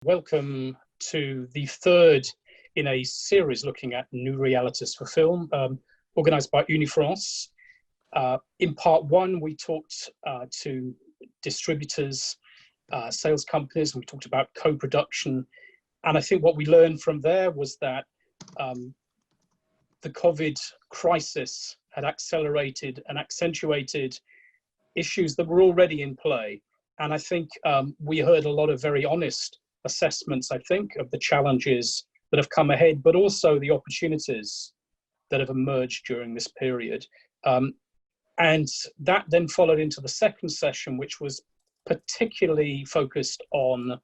Welcome to the third in a series looking at new realities for film, organised by UniFrance. In part one, we talked to distributors, sales companies, and we talked about co-production. And I think what we learned from there was that the COVID crisis had accelerated and accentuated issues that were already in play. And I think we heard a lot of very honest assessments, I think, of the challenges that have come ahead, but also the opportunities that have emerged during this period. And that then followed into the second session, which was particularly focused on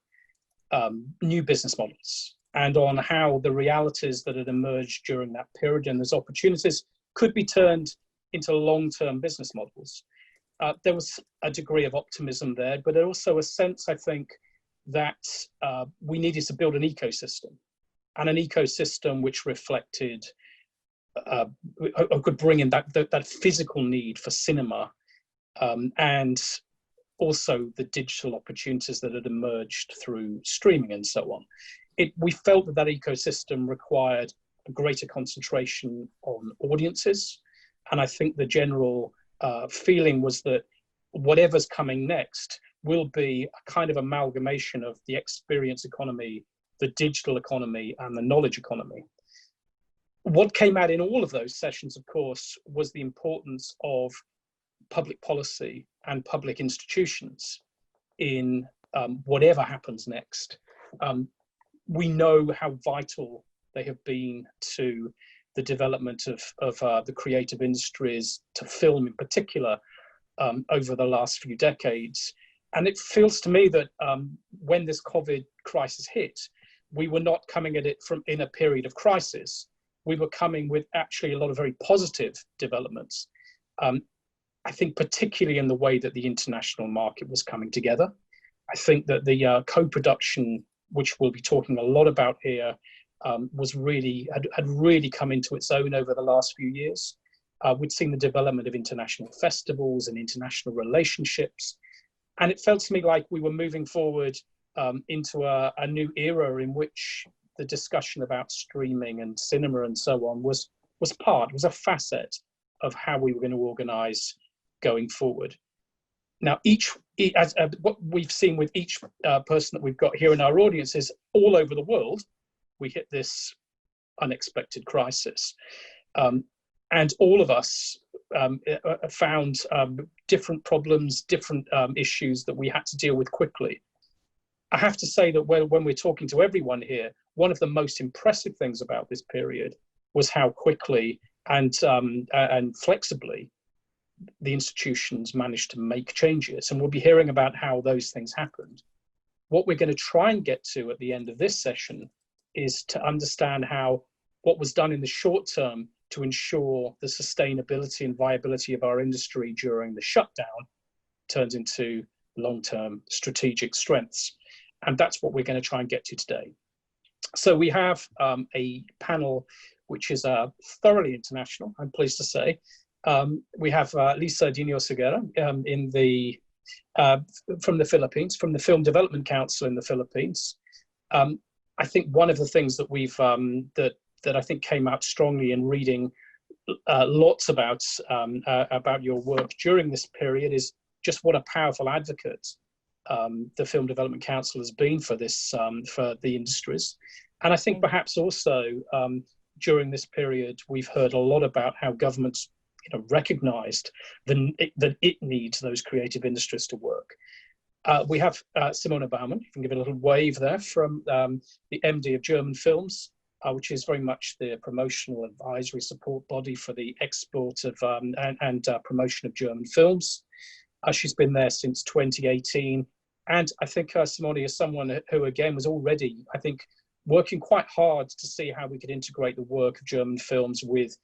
new business models and on how the realities that had emerged during that period and those opportunities could be turned into long-term business models. There was a degree of optimism there, but also a sense, I think, that we needed to build an ecosystem, and an ecosystem which reflected, could bring in that physical need for cinema, and also the digital opportunities that had emerged through streaming and so on. We felt that ecosystem required a greater concentration on audiences, and I think the general feeling was that whatever's coming next will be a kind of amalgamation of the experience economy, the digital economy, and the knowledge economy. What came out in all of those sessions, of course, was the importance of public policy and public institutions in whatever happens next. We know how vital they have been to the development of the creative industries, to film in particular, over the last few decades. And it feels to me that when this COVID crisis hit, we were not coming at it from in a period of crisis. We were coming with actually a lot of very positive developments. I think particularly in the way that the international market was coming together. I think that the co-production, which we'll be talking a lot about here, was really had really come into its own over the last few years. We'd seen the development of international festivals and international relationships. And it felt to me like we were moving forward into a new era in which the discussion about streaming and cinema and so on was a facet of how we were going to organize going forward. Now, what we've seen with each person that we've got here in our audience is all over the world, we hit this unexpected crisis. And all of us found different problems, different issues that we had to deal with quickly. I have to say that when we're talking to everyone here, one of the most impressive things about this period was how quickly and flexibly the institutions managed to make changes. And we'll be hearing about how those things happened. What we're going to try and get to at the end of this session is to understand how what was done in the short term to ensure the sustainability and viability of our industry during the shutdown turns into long-term strategic strengths. And that's what we're going to try and get to today. So we have a panel which is thoroughly international, I'm pleased to say. We have Liza Diño-Seguerra from the Philippines, from the Film Development Council in the Philippines. I think one of the things that we've that I think came out strongly in reading lots about your work during this period is just what a powerful advocate the Film Development Council has been for this for the industries. And I think perhaps also during this period we've heard a lot about how governments recognized that it needs those creative industries to work. We have Simone Baumann, you can give it a little wave there, from the MD of German Films, which is very much the promotional advisory support body for the export of and promotion of German films. She's been there since 2018. And I think Simone is someone who, again, was already, I think, working quite hard to see how we could integrate the work of German films with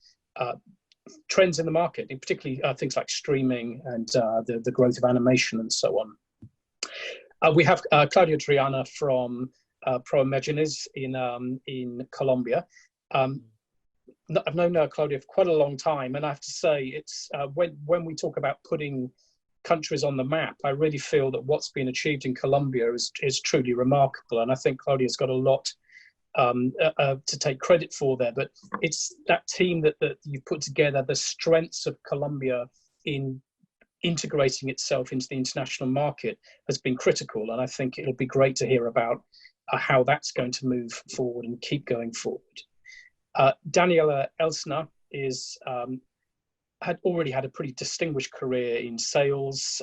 trends in the market, in particularly things like streaming and the growth of animation and so on. We have Claudia Triana from Pro Imaginis in Colombia. I've known Claudia for quite a long time, and I have to say, it's when we talk about putting countries on the map, I really feel that what's been achieved in Colombia is truly remarkable. And I think Claudia's got a lot to take credit for there. But it's that team that you've put together, the strengths of Colombia in integrating itself into the international market has been critical. And I think it'll be great to hear about how that's going to move forward and keep going forward. Daniela Elsner had already had a pretty distinguished career in sales,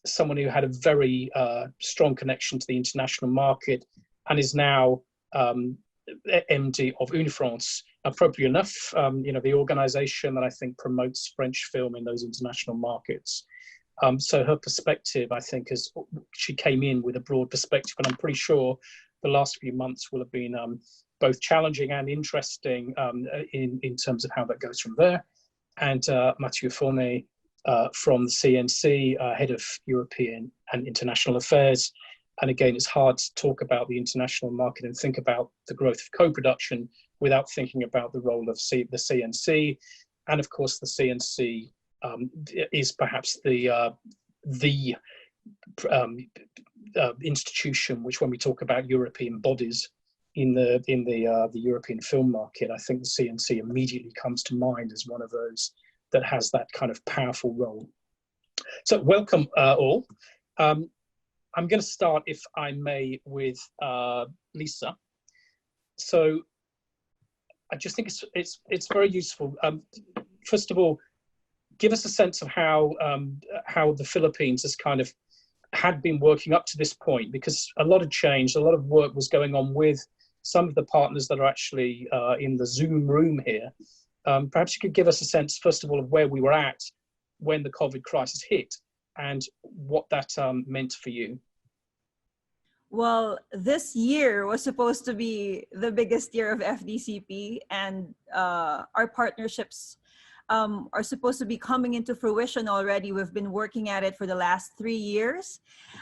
someone who had a very strong connection to the international market, and is now MD of UniFrance, appropriate enough, the organization that I think promotes French film in those international markets. So her perspective, I think, she came in with a broad perspective, and I'm pretty sure the last few months will have been both challenging and interesting in terms of how that goes from there. And Mathieu Fournet from the CNC, Head of European and International Affairs. And again, it's hard to talk about the international market and think about the growth of co-production without thinking about the role of the CNC. And of course, the CNC is perhaps the institution which, when we talk about European bodies in the European film market, I think the CNC immediately comes to mind as one of those that has that kind of powerful role. So welcome all. I'm going to start, if I may, with Liza. So I just think it's very useful. First of all, give us a sense of how the Philippines had been working up to this point, because a lot of change, a lot of work was going on with some of the partners that are actually in the Zoom room here. Perhaps you could give us a sense, first of all, of where we were at when the COVID crisis hit and what that meant for you. Well, this year was supposed to be the biggest year of FDCP, and our partnerships are supposed to be coming into fruition already. We've been working at it for the last 3 years,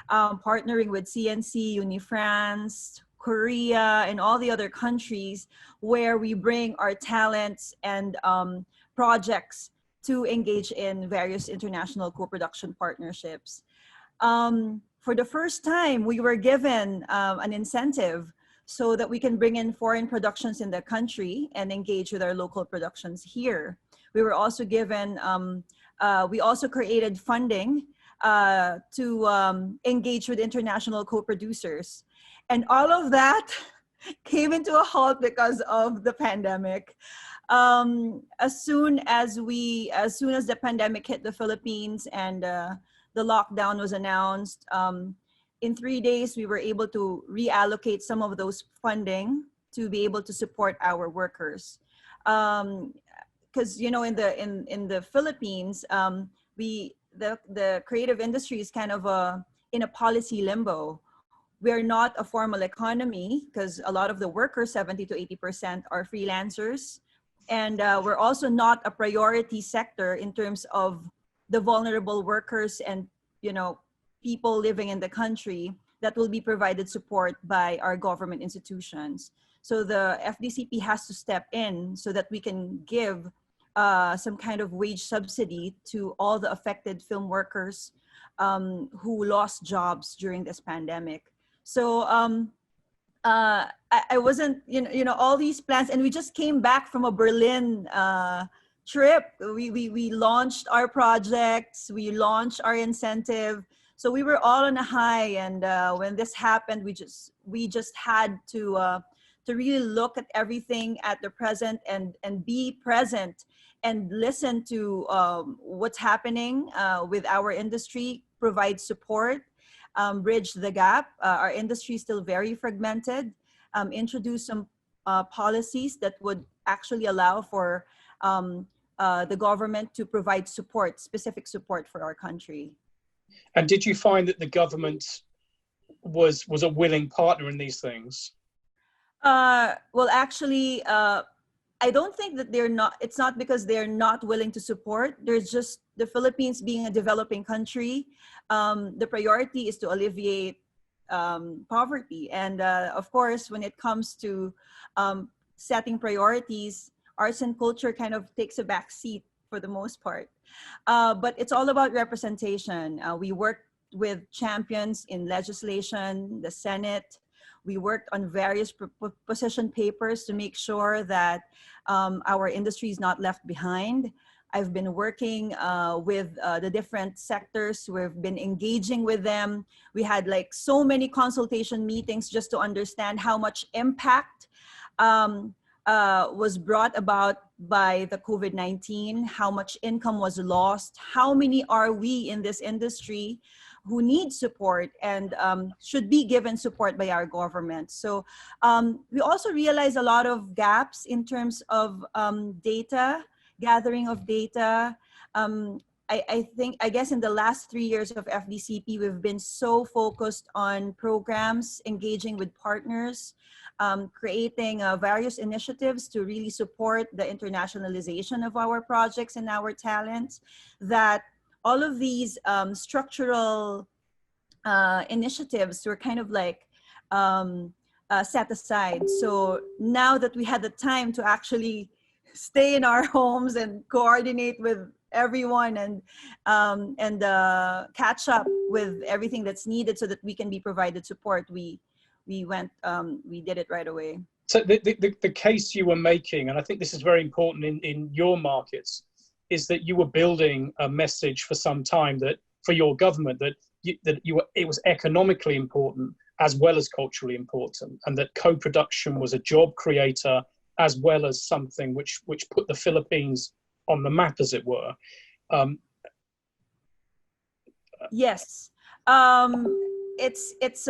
partnering with CNC, UniFrance, Korea, and all the other countries where we bring our talents and projects to engage in various international co-production partnerships. For the first time, we were given an incentive so that we can bring in foreign productions in the country and engage with our local productions here. We were also given, we also created funding to engage with international co-producers. And all of that came into a halt because of the pandemic. As soon as the pandemic hit the Philippines and the lockdown was announced, in 3 days, we were able to reallocate some of those funding to be able to support our workers. Because in the Philippines, the creative industry is kind of in a policy limbo. We're not a formal economy because a lot of the workers, 70 to 80%, are freelancers, and we're also not a priority sector in terms of the vulnerable workers and people living in the country that will be provided support by our government institutions. So the FDCP has to step in so that we can give some kind of wage subsidy to all the affected film workers who lost jobs during this pandemic. So I wasn't, all these plans, and we just came back from a Berlin trip. We launched our projects, we launched our incentive. So we were all on a high, and when this happened, we just had to really look at everything at the present and be present and listen to what's happening with our industry, provide support, bridge the gap. Our industry is still very fragmented, introduce some policies that would actually allow for the government to provide support, specific support for our country. And did you find that the government was a willing partner in these things? Well, actually, I don't think that it's not because they're not willing to support. There's just the Philippines being a developing country. The priority is to alleviate poverty. And of course, when it comes to setting priorities, arts and culture kind of takes a back seat for the most part. But it's all about representation. We worked with champions in legislation, the Senate. We worked on various position papers to make sure that our industry is not left behind. I've been working with the different sectors. We've been engaging with them. We had like so many consultation meetings just to understand how much impact was brought about by the COVID-19, how much income was lost, how many are we in this industry who need support and should be given support by our government. So we also realize a lot of gaps in terms of data, gathering of data. I guess in the last 3 years of FDCP, we've been so focused on programs, engaging with partners, creating various initiatives to really support the internationalization of our projects and our talents, that all of these structural initiatives were kind of like set aside. So now that we had the time to actually stay in our homes and coordinate with everyone and catch up with everything that's needed so that we can be provided support, we did it right away. So the case you were making, and I think this is very important in your markets, is that you were building a message for some time that for your government that it was economically important as well as culturally important, and that co-production was a job creator as well as something which put the Philippines on the map, as it were. Yes, it's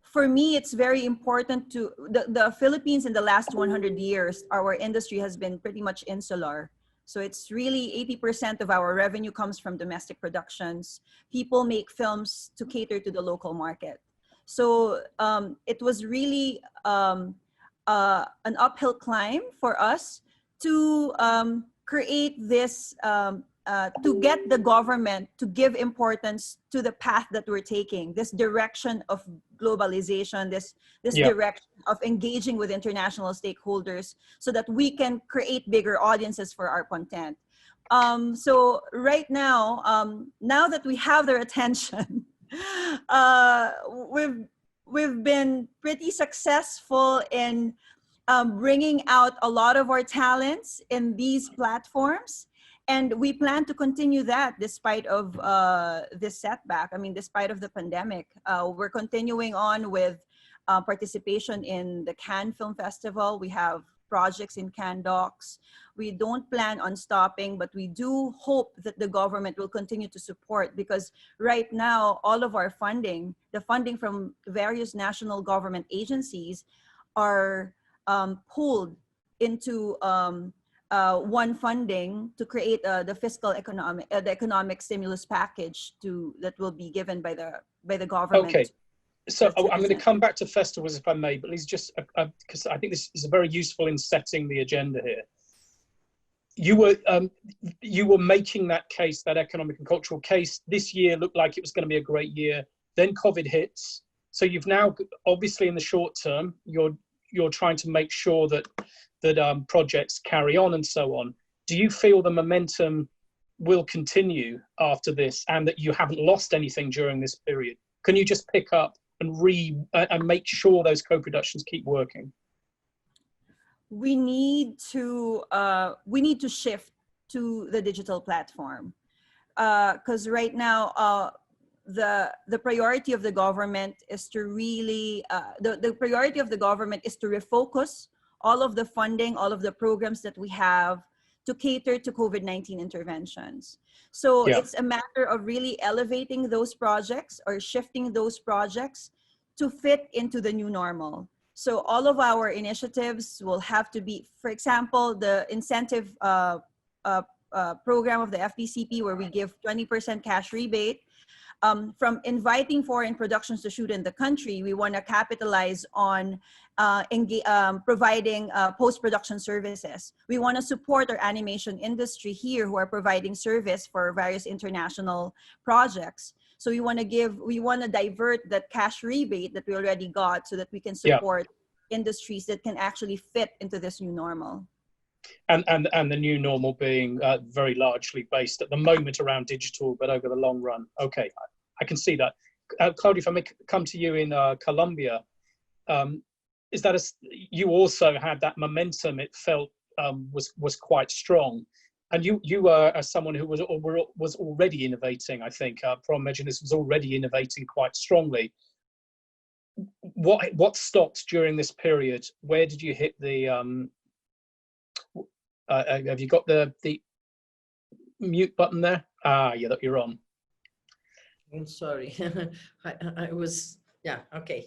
for me, it's very important to the Philippines in the last 100 years. Our industry has been pretty much insular. So it's really 80% of our revenue comes from domestic productions. People make films to cater to the local market. So it was really an uphill climb for us to create this, to get the government to give importance to the path that we're taking, this direction of globalization, this direction of engaging with international stakeholders so that we can create bigger audiences for our content. So right now, now that we have their attention, we've been pretty successful in bringing out a lot of our talents in these platforms. And we plan to continue that despite of this setback. I mean, despite of the pandemic, we're continuing on with participation in the Cannes Film Festival. We have projects in Cannes Docs. We don't plan on stopping, but we do hope that the government will continue to support, because right now, all of our funding, the funding from various national government agencies are pulled into one funding to create the fiscal the economic stimulus package that will be given by the government. Okay, so I'm going to come back to festivals if I may, but Liza, just because I think this is very useful in setting the agenda here. You were making that case, that economic and cultural case. This year looked like it was going to be a great year. Then COVID hits. So you've now, obviously in the short term, you're trying to make sure that projects carry on and so on. Do you feel the momentum will continue after this and that you haven't lost anything during this period? Can you just pick up and make sure those co-productions keep working? We need to shift to the digital platform, because right now the priority of the government is to really the priority of the government is to refocus all of the funding, all of the programs that we have to cater to COVID-19 interventions. So it's a matter of really elevating those projects or shifting those projects to fit into the new normal. So all of our initiatives will have to be, for example, the incentive program of the FDCP, where we give 20% cash rebate. From inviting foreign productions to shoot in the country, we want to capitalize on providing post-production services. We want to support our animation industry here who are providing service for various international projects. So we want to divert that cash rebate that we already got so that we can support industries that can actually fit into this new normal. And the new normal being very largely based at the moment around digital, but over the long run. Okay, I can see that. Claudia, if I may come to you in Colombia, is that you also had that momentum? It felt was quite strong, and you were someone who was already innovating. I think Prom Meginus was already innovating quite strongly. What stopped during this period? Where did you hit the have you got the mute button there? Yeah, that you're on. I'm sorry. I was, yeah, okay.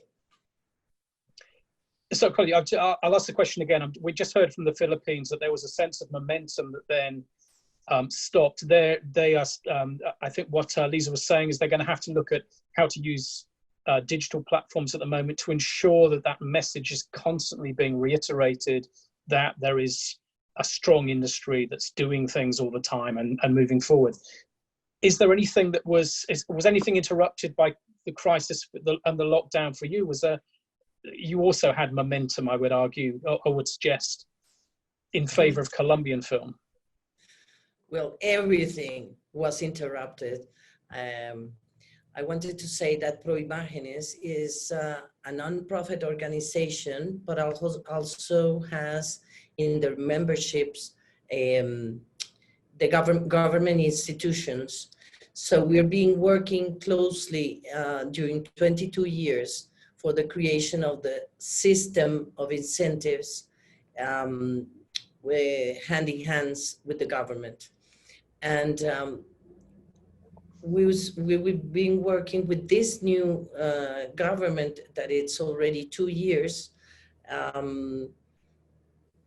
So, Claudia, I'll ask the question again. We just heard from the Philippines that there was a sense of momentum that then stopped. They are, I think what Liza was saying is they're going to have to look at how to use digital platforms at the moment to ensure that that message is constantly being reiterated, that there is a strong industry that's doing things all the time and moving forward. Is there anything that was anything interrupted by the crisis and the lockdown for you? You also had momentum, I would argue, or would suggest, in favor of Colombian film? Well, everything was interrupted. I wanted to say that Proimágenes is a non-profit organization, but also has in their memberships the government institutions. So we're working closely during 22 years for the creation of the system of incentives hand in hands with the government. And we've been working with this new government that it's already 2 years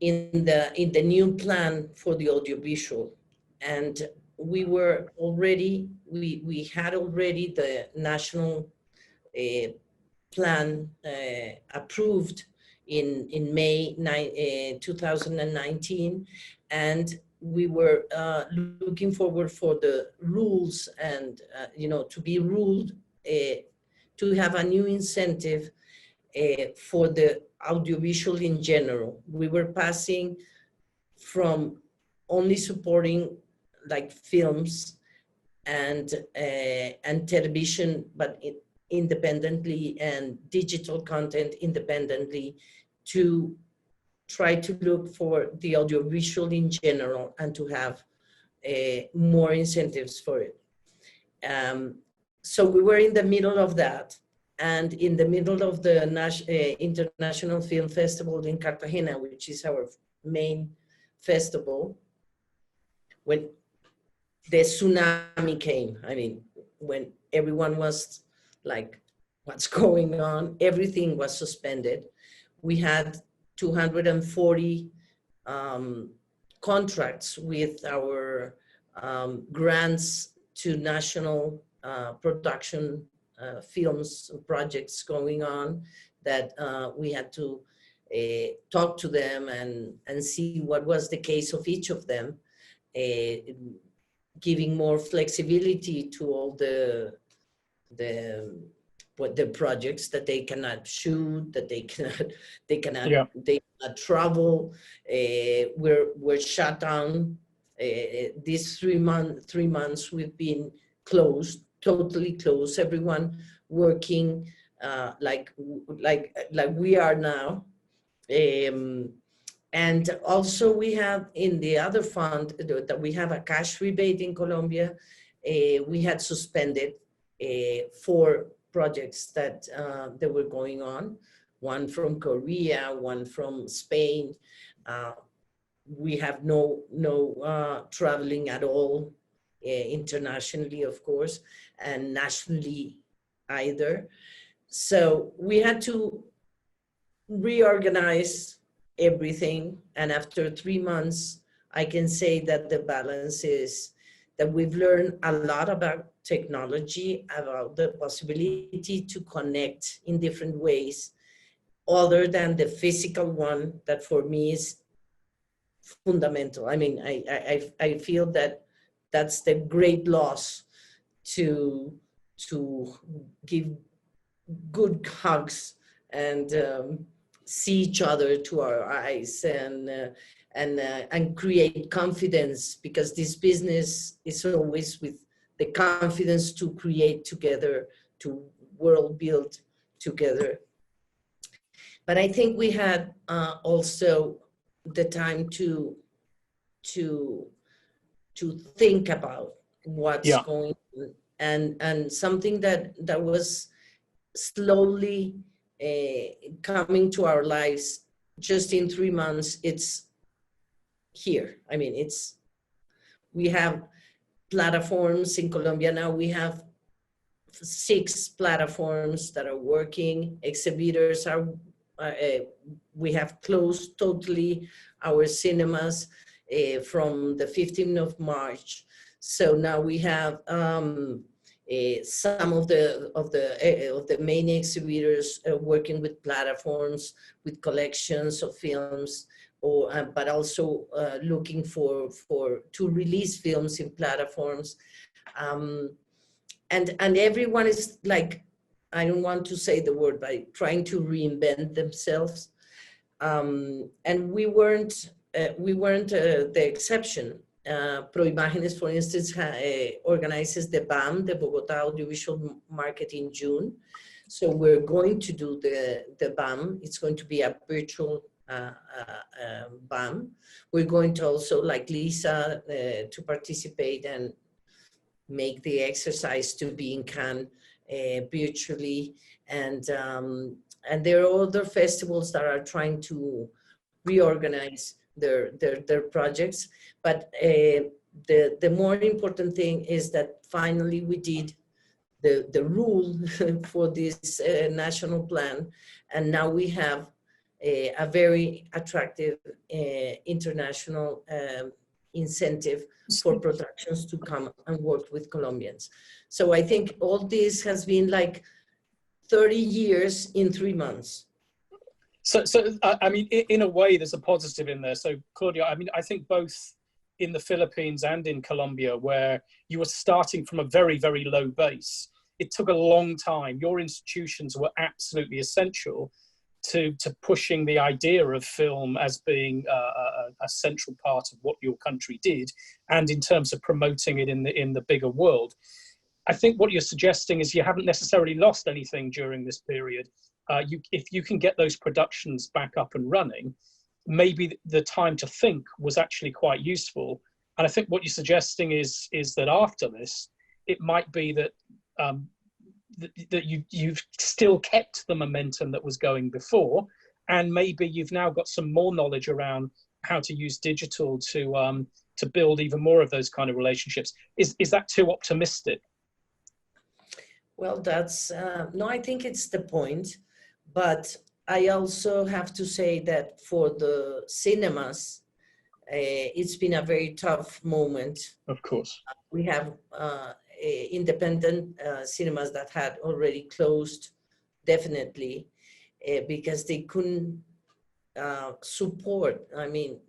in the new plan for the audiovisual. And we had already the national plan approved in May 2019, and we were looking forward for the rules and to be ruled to have a new incentive for the audiovisual in general. We were passing from only supporting like films and television, but independently, and digital content independently, to try to look for the audiovisual in general and to have more incentives for it. So we were in the middle of that, and in the middle of the International Film Festival in Cartagena, which is our main festival, when the tsunami came. I mean, when everyone was like, what's going on? Everything was suspended. We had 240 contracts with our grants to national production films projects going on, that we had to talk to them and see what was the case of each of them, giving more flexibility to all the projects that they cannot shoot, that they cannot travel. We're shut down. These 3 months we've been closed, totally closed. Everyone working like we are now. And also we have in the other fund that we have a cash rebate in Colombia. We had suspended 4 projects that were going on, one from Korea, one from Spain. We have no traveling at all, internationally, of course, and nationally either. So we had to reorganize everything. And after 3 months, I can say that the balance is that we've learned a lot about technology, about the possibility to connect in different ways, other than the physical one, that for me is fundamental. I mean, I feel that that's the great loss, to give good hugs and see each other to our eyes and create confidence, because this business is always with the confidence to create together, to world build together. But I think we had also the time to think about what's going on, and something that was slowly coming to our lives just in 3 months. It's here. I mean, we have platforms in Colombia now. We have 6 platforms that are working. Exhibitors are, we have closed totally our cinemas from the 15th of March. So now we have some of the main exhibitors working with platforms, with collections of films, but also looking to release films in platforms. And everyone is like, I don't want to say the word, but trying to reinvent themselves. And we weren't the exception. Proimágenes, for instance, organizes the BAM, the Bogota Audiovisual Market, in June. So we're going to do the BAM. It's going to be a virtual BAM. We're going to also, like Liza, to participate and make the exercise to be in Cannes virtually. And there are other festivals that are trying to reorganize their projects. But the more important thing is that finally we did the rule for this national plan, and now we have a very attractive international incentive for productions to come and work with Colombians. So I think all this has been like 30 years in 3 months. So I mean, in a way, there's a positive in there. So Claudia, I mean, I think both in the Philippines and in Colombia, where you were starting from a very, very low base, it took a long time. Your institutions were absolutely essential to pushing the idea of film as being a central part of what your country did, and in terms of promoting it in the bigger world. I think what you're suggesting is you haven't necessarily lost anything during this period. If you can get those productions back up and running, maybe the time to think was actually quite useful. And I think what you're suggesting is that after this, it might be that that you've still kept the momentum that was going before, and maybe you've now got some more knowledge around how to use digital to build even more of those kind of relationships. Is that too optimistic? Well, that's no, I think it's the point, but I also have to say that for the cinemas, it's been a very tough moment. Of course. We have independent cinemas that had already closed, definitely, because they couldn't support, I mean,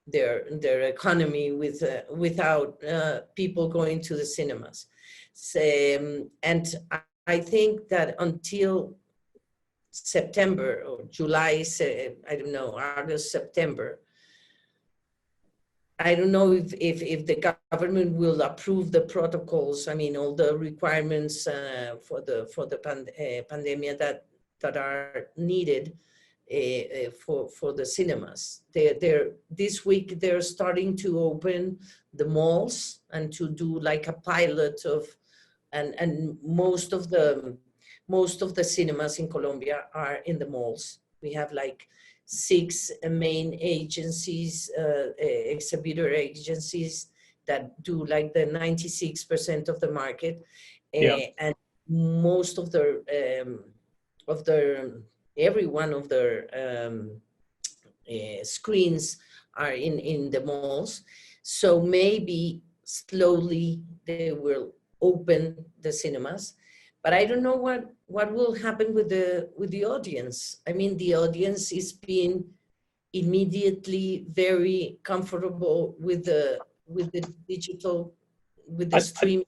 their economy without people going to the cinemas. So, and I think that until September or July, I don't know, August, September, I don't know if the government will approve the protocols. I mean, all the requirements for the pandemic that are needed for the cinemas. This week they're starting to open the malls and to do like a pilot of, and most of the cinemas in Colombia are in the malls. We have like 6 main agencies, exhibitor agencies that do like the 96% of the market, and most of every one of their screens are in the malls. So maybe slowly they will open the cinemas. But I don't know what will happen with the audience. I mean, the audience is being immediately very comfortable with the digital with the stream?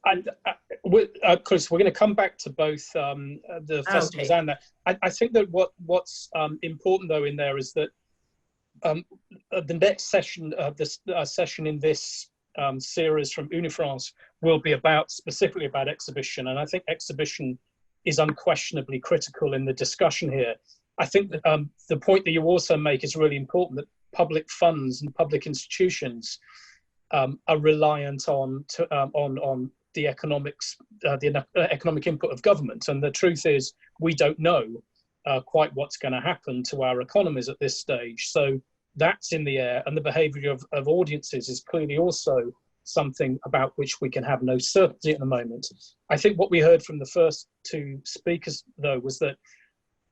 Chris, we're going to come back to both the festivals and that. I think that what's important though in there is that the next session, this session in this series from UniFrance will be specifically about exhibition, and I think exhibition is unquestionably critical in the discussion here. I think that the point that you also make is really important, that public funds and public institutions are reliant on the economics, the economic input of government. And the truth is, we don't know quite what's going to happen to our economies at this stage. So that's in the air, and the behaviour of audiences is clearly also something about which we can have no certainty at the moment. I think what we heard from the first two speakers, though, was that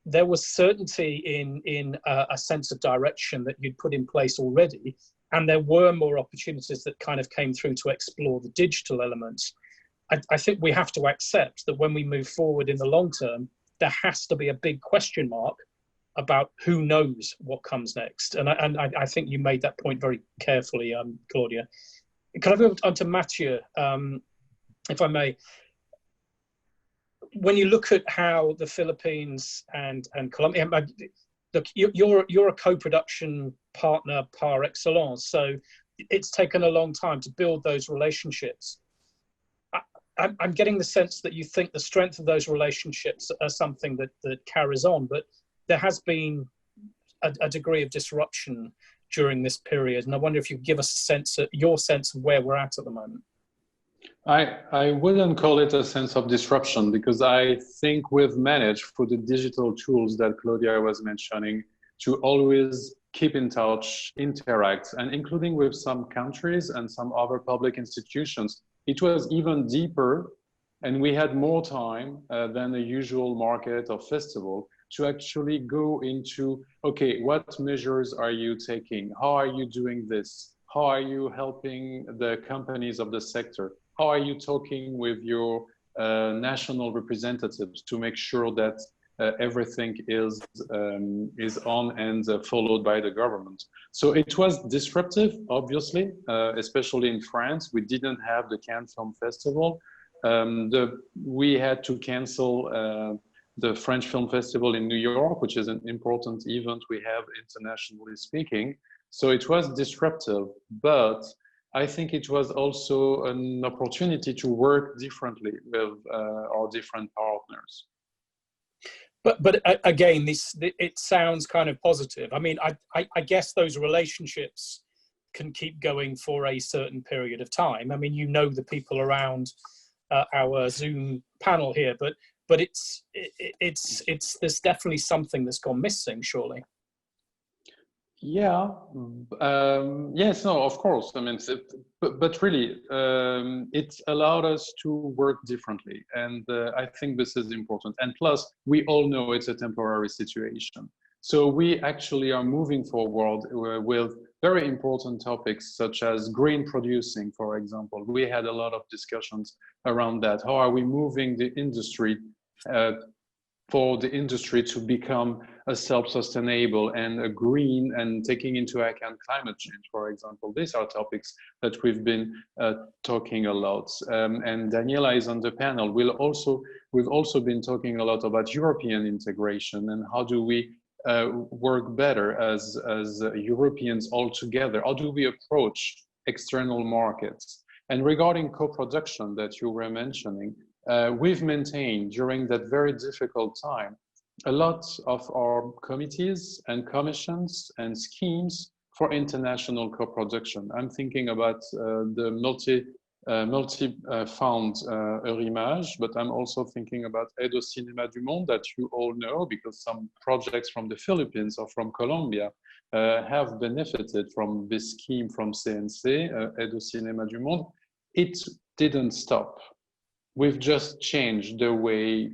there was certainty in a sense of direction that you'd put in place already, and there were more opportunities that kind of came through to explore the digital elements. I think we have to accept that when we move forward in the long term, there has to be a big question mark about who knows what comes next. And I think you made that point very carefully, Claudia. Can I go on to Mathieu, if I may? When you look at how the Philippines and Colombia, look, you're a co-production partner par excellence, so it's taken a long time to build those relationships. I'm getting the sense that you think the strength of those relationships are something that carries on, but there has been a degree of disruption during this period, and I wonder if you could give us your sense of where we're at the moment. I wouldn't call it a sense of disruption, because I think we've managed, through the digital tools that Claudia was mentioning, to always keep in touch, interact, and including with some countries and some other public institutions. It was even deeper, and we had more time than a usual market or festival to actually go into, okay, what measures are you taking? How are you doing this? How are you helping the companies of the sector? How are you talking with your national representatives to make sure that everything is on and followed by the government? So it was disruptive, obviously, especially in France. We didn't have the Cannes Film Festival. We had to cancel the French Film Festival in New York, which is an important event we have internationally speaking. So it was disruptive, but I think it was also an opportunity to work differently with our different partners. But again, it sounds kind of positive. I mean, I guess those relationships can keep going for a certain period of time. I mean, you know the people around our Zoom panel here, but there's definitely something that's gone missing, surely. Yeah. Yes. No. Of course. I mean, but really, it allowed us to work differently, and I think this is important. And plus, we all know it's a temporary situation. So we actually are moving forward with very important topics such as green producing, for example. We had a lot of discussions around that. How are we moving the industry for the industry to become a self-sustainable and a green, and taking into account climate change, for example. These are topics that we've been talking a lot. And Daniela is on the panel. We've also been talking a lot about European integration and how do we work better as Europeans all together. How do we approach external markets? And regarding co-production that you were mentioning, we've maintained during that very difficult time a lot of our committees and commissions and schemes for international co-production. I'm thinking about the multi-fund Eurimage, but I'm also thinking about Aide au Cinéma du Monde, that you all know, because some projects from the Philippines or from Colombia have benefited from this scheme from CNC, Aide au Cinéma du Monde. It didn't stop. We've just changed the way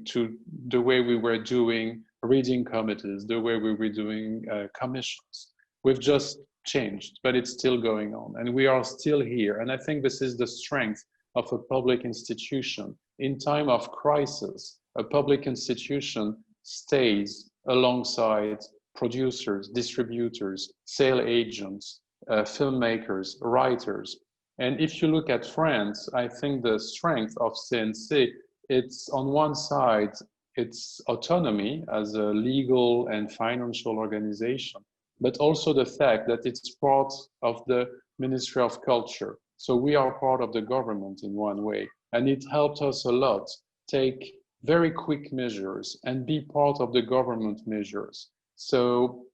we were doing reading committees, the way we were doing commissions. We've just changed, but it's still going on, and we are still here. And I think this is the strength of a public institution. In time of crisis, a public institution stays alongside producers, distributors, sale agents, filmmakers, writers, And if you look at France, I think the strength of CNC, it's on one side, its autonomy as a legal and financial organization, but also the fact that it's part of the Ministry of Culture. So we are part of the government in one way, and it helped us a lot take very quick measures and be part of the government measures. So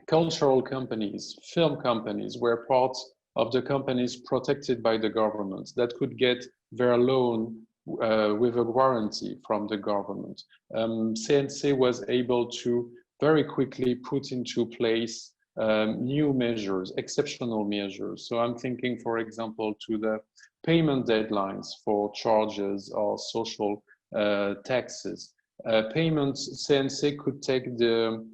cultural companies, film companies were part of the companies protected by the government that could get their loan with a warranty from the government. CNC was able to very quickly put into place new measures, exceptional measures. So I'm thinking, for example, to the payment deadlines for charges or social taxes. Payments, CNC could take the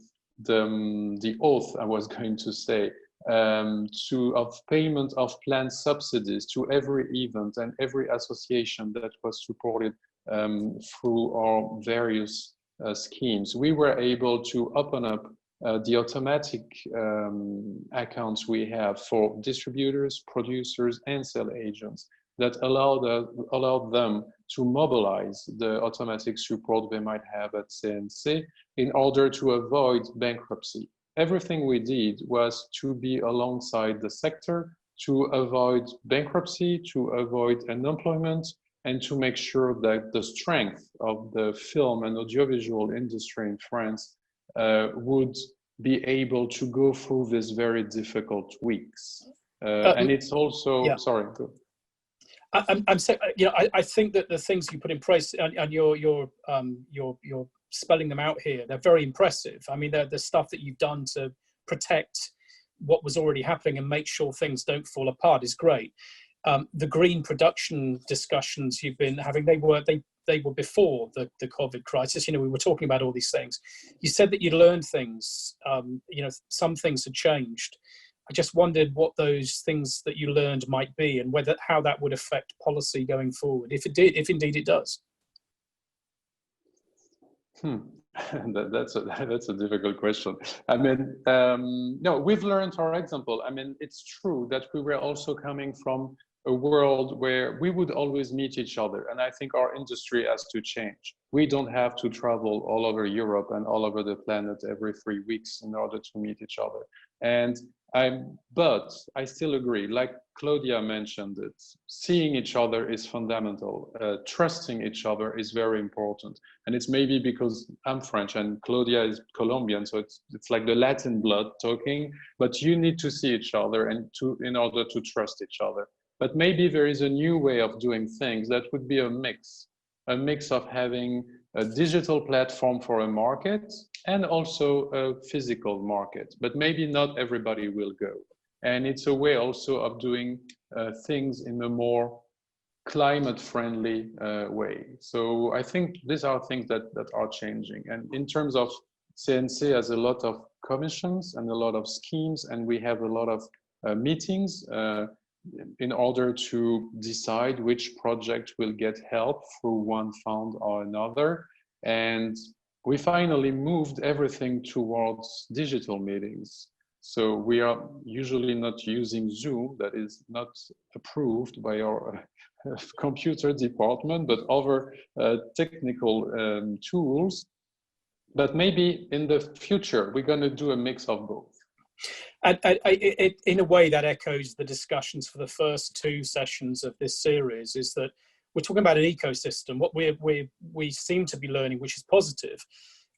oath, I was going to say, of payment of planned subsidies to every event and every association that was supported through our various schemes. We were able to open up the automatic accounts we have for distributors, producers, and sale agents that allowed them to mobilize the automatic support they might have at CNC in order to avoid bankruptcy. Everything we did was to be alongside the sector, to avoid bankruptcy, to avoid unemployment, and to make sure that the strength of the film and audiovisual industry in France would be able to go through these very difficult weeks. And it's also, yeah. Sorry, go. I'm saying, I think that the things you put in place, and you're spelling them out here, they're very impressive. I mean, the stuff that you've done to protect what was already happening and make sure things don't fall apart is great. The green production discussions you've been having, they were before the COVID crisis. We were talking about all these things. You said that you learned things. Some things had changed. I just wondered what those things that you learned might be, and how that would affect policy going forward, if indeed it does. That's a difficult question. I mean, no, we've learned, for example, I mean, it's true that we were also coming from a world where we would always meet each other. And I think our industry has to change. We don't have to travel all over Europe and all over the planet every 3 weeks in order to meet each other. But I still agree, like Claudia mentioned it, seeing each other is fundamental. Trusting each other is very important. And it's maybe because I'm French and Claudia is Colombian, so it's like the Latin blood talking, but you need to see each other in order to trust each other. But maybe there is a new way of doing things that would be a mix of having a digital platform for a market and also a physical market, but maybe not everybody will go. And it's a way also of doing things in a more climate-friendly way. So I think these are things that are changing. And in terms of CNC has a lot of commissions and a lot of schemes, and we have a lot of meetings in order to decide which project will get help through one fund or another. And we finally moved everything towards digital meetings. So we are usually not using Zoom, that is not approved by our computer department, but other technical tools. But maybe in the future, we're going to do a mix of both. And in a way, that echoes the discussions for the first 2 sessions of this series, is that we're talking about an ecosystem. What we seem to be learning, which is positive,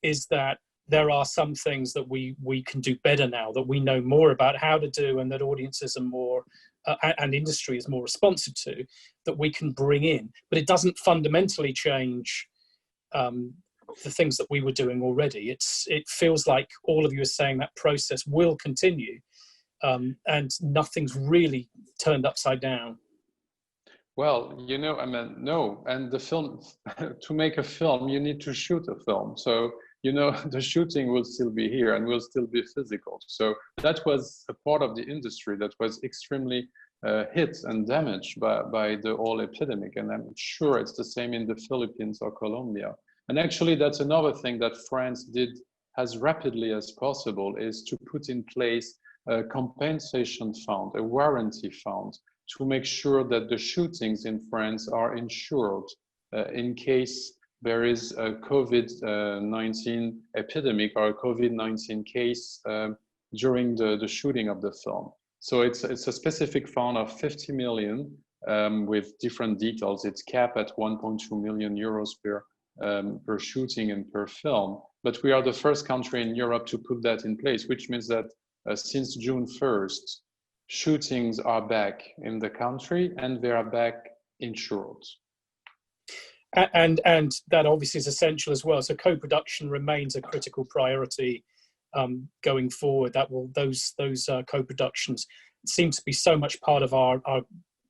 is that there are some things that we can do better now, that we know more about how to do, and that audiences are more, and industry is more responsive to, that we can bring in. But it doesn't fundamentally change the things that we were doing already. It feels like all of you are saying that process will continue, and nothing's really turned upside down. Well, I mean, no. And the film, to make a film, you need to shoot a film. So, the shooting will still be here and will still be physical. So that was a part of the industry that was extremely hit and damaged by the whole epidemic. And I'm sure it's the same in the Philippines or Colombia. And actually, that's another thing that France did as rapidly as possible, is to put in place a compensation fund, a warranty fund, to make sure that the shootings in France are insured in case there is a COVID-19 epidemic or a COVID-19 case during the shooting of the film. So it's a specific fund of 50 million with different details. It's capped at 1.2 million euros per shooting and per film. But we are the first country in Europe to put that in place, which means that since June 1st, shootings are back in the country and they are back insured. And that obviously is essential as well. So co-production remains a critical priority going forward. Those co-productions seem to be so much part of our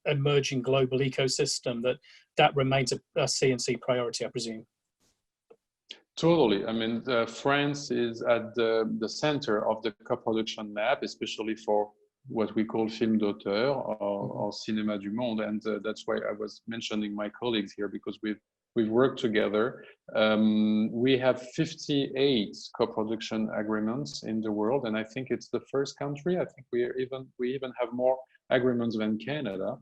emerging global ecosystem that remains a C&C priority, I presume. Totally. I mean, France is at the center of the co-production map, especially for what we call film d'auteur or cinéma du monde, and that's why I was mentioning my colleagues here, because we've worked together. We have 58 co-production agreements in the world, and I think it's the first country. I think we even have more agreements than Canada.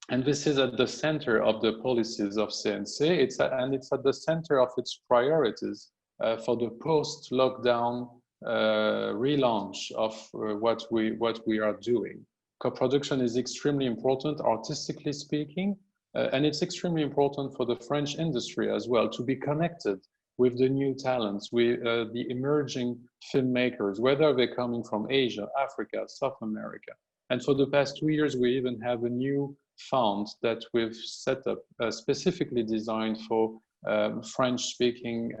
And this is at the center of the policies of CNC. It's at the center of its priorities for the post-lockdown relaunch of what we are doing. Co-production is extremely important, artistically speaking, and it's extremely important for the French industry as well to be connected with the new talents, with the emerging filmmakers, whether they're coming from Asia, Africa, South America. And for the past 2 years, we even have a new fund that we've set up specifically designed for French-speaking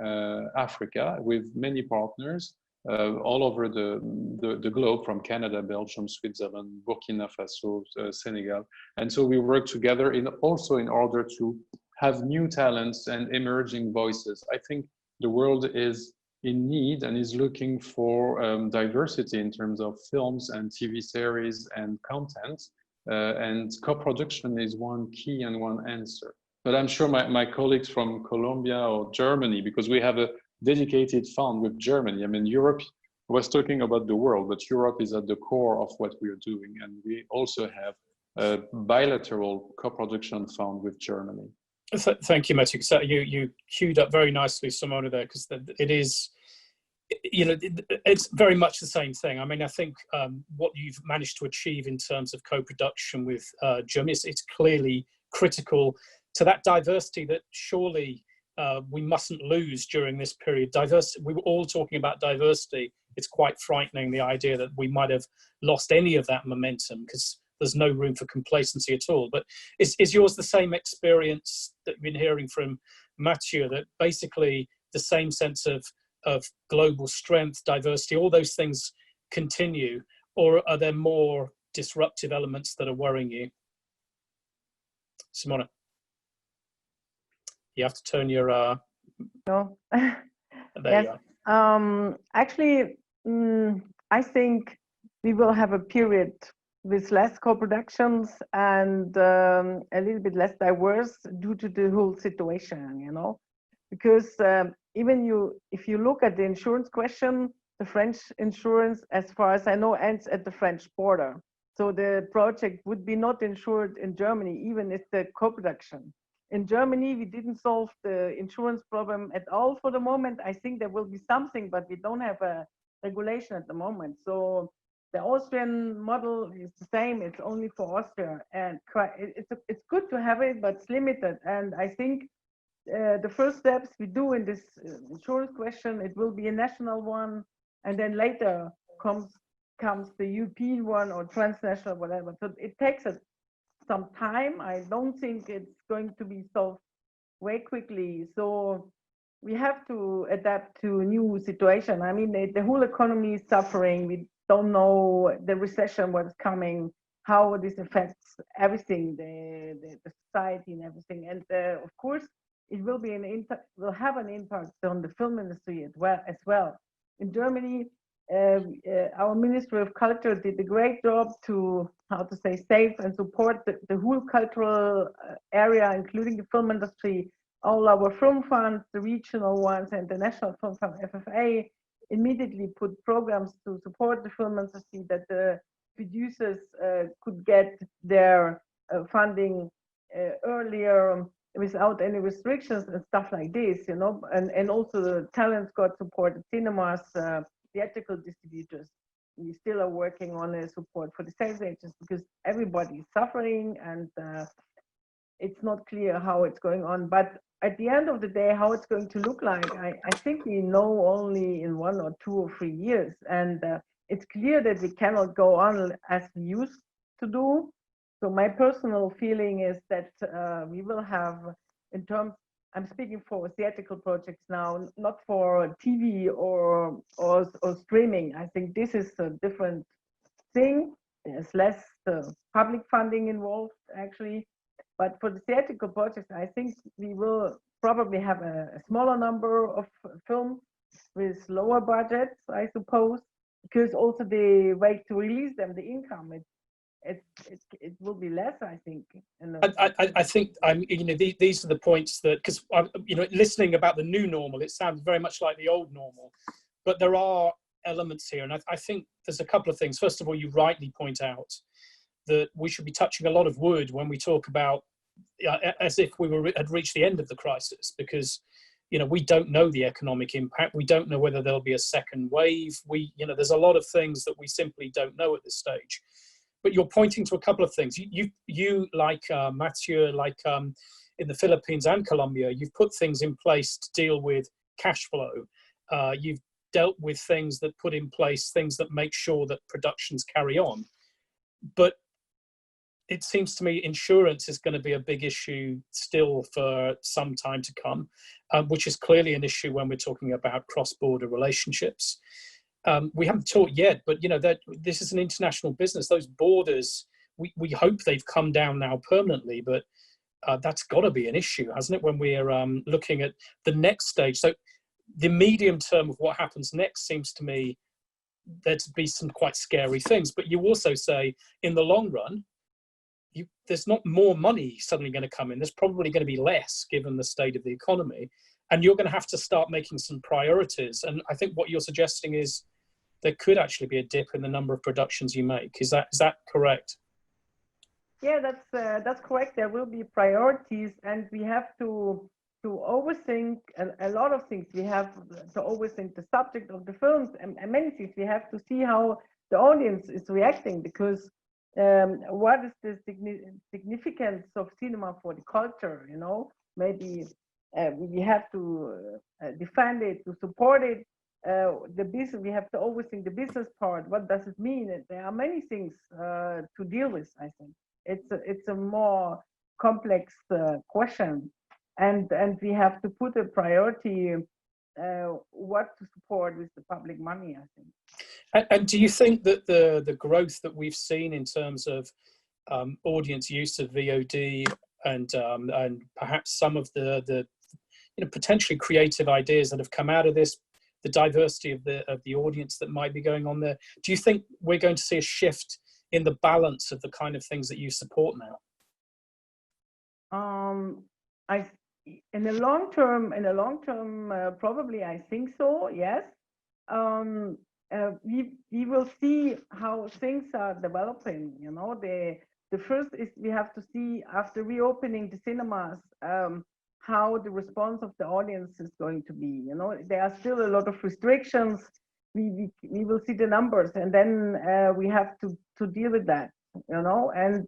Africa, with many partners all over the globe, from Canada, Belgium, Switzerland, Burkina Faso, Senegal. And so we work together also in order to have new talents and emerging voices. I think the world is in need and is looking for diversity in terms of films and TV series and content. And co-production is one key and one answer. But I'm sure my colleagues from Colombia or Germany, because we have a dedicated fund with Germany. I mean, Europe was talking about the world, but Europe is at the core of what we are doing. And we also have a bilateral co-production fund with Germany. Thank you, Mathieu. So you queued up very nicely, Simone, there, because it is, you know, it's very much the same thing. I mean, I think what you've managed to achieve in terms of co-production with Germany, it's clearly critical to that diversity that surely we mustn't lose during this period. Diversity, we were all talking about diversity. It's quite frightening, the idea that we might have lost any of that momentum, because there's no room for complacency at all. But is yours the same experience that you've been hearing from Mathieu, that basically the same sense of global strength, diversity, all those things continue, or are there more disruptive elements that are worrying you? Simone, you have to turn your no. There yes. you are. Actually, I think we will have a period with less co-productions and a little bit less diverse due to the whole situation, you know, because if you look at the insurance question, the French insurance, as far as I know, ends at the French border. So the project would be not insured in Germany, even if the co-production. In Germany, we didn't solve the insurance problem at all for the moment. I think there will be something, but we don't have a regulation at the moment. So the Austrian model is the same. It's only for Austria, and it's good to have it, but it's limited. And I think the first steps we do in this insurance question, it will be a national one, and then later comes the European one or transnational, whatever. So it takes some time. I don't think it's going to be solved way quickly. So we have to adapt to a new situation. I mean, the whole economy is suffering. We don't know the recession, what's coming, how this affects everything, the society and everything. And of course, it will have an impact on the film industry as well. In Germany, our Ministry of Culture did a great job to, save and support the whole cultural area, including the film industry. All our film funds, the regional ones and the national film fund, FFA, immediately put programs to support the film industry, that the producers could get their funding earlier without any restrictions and stuff like this, you know, and also the talents got support, the cinemas, theatrical distributors. We still are working on a support for the sales agents because everybody is suffering and it's not clear how it's going on. But at the end of the day, how it's going to look like, I think we know only in 1 or 2 or 3 years. And it's clear that we cannot go on as we used to do. So my personal feeling is that we will have, in terms, I'm speaking for theatrical projects now, not for TV or streaming. I think this is a different thing. There's less public funding involved, actually. But for the theatrical projects, I think we will probably have a smaller number of films with lower budgets, I suppose, because also the way to release them, the income, it will be less, I think. I think these are the points that, because listening about the new normal, it sounds very much like the old normal, but there are elements here, and I think there's a couple of things. First of all, you rightly point out that we should be touching a lot of wood when we talk about as if we had reached the end of the crisis, because we don't know the economic impact. We don't know whether there'll be a second wave. There's a lot of things that we simply don't know at this stage. But you're pointing to a couple of things. You like Mathieu, like in the Philippines and Colombia, you've put things in place to deal with cash flow. You've dealt with things that put in place things that make sure that productions carry on. But it seems to me insurance is going to be a big issue still for some time to come, which is clearly an issue when we're talking about cross-border relationships. We haven't talked yet, but this is an international business. Those borders, we hope they've come down now permanently, but that's got to be an issue, hasn't it, when we're looking at the next stage? So the medium term of what happens next seems to me there to be some quite scary things. But you also say in the long run, there's not more money suddenly going to come in. There's probably going to be less given the state of the economy. And you're going to have to start making some priorities. And I think what you're suggesting is there could actually be a dip in the number of productions you make. Is that correct? Yeah, that's correct. There will be priorities, and we have to overthink a lot of things. We have to overthink the subject of the films and many things. We have to see how the audience is reacting, because what is the significance of cinema for the culture? Maybe we have to defend it, to support it. The business, we have to overthink the business part. What does it mean? There are many things to deal with. I think it's a more complex question, and we have to put a priority what to support with the public money, I think. And do you think that the growth that we've seen in terms of audience use of VOD and perhaps some of the potentially creative ideas that have come out of this, the diversity of the audience that might be going on there, do you think we're going to see a shift in the balance of the kind of things that you support now? In the long term, probably I think so. Yes. We will see how things are developing. The first is we have to see, after reopening the cinemas, how the response of the audience is going to be. There are still a lot of restrictions. We will see the numbers, and then we have to deal with that. And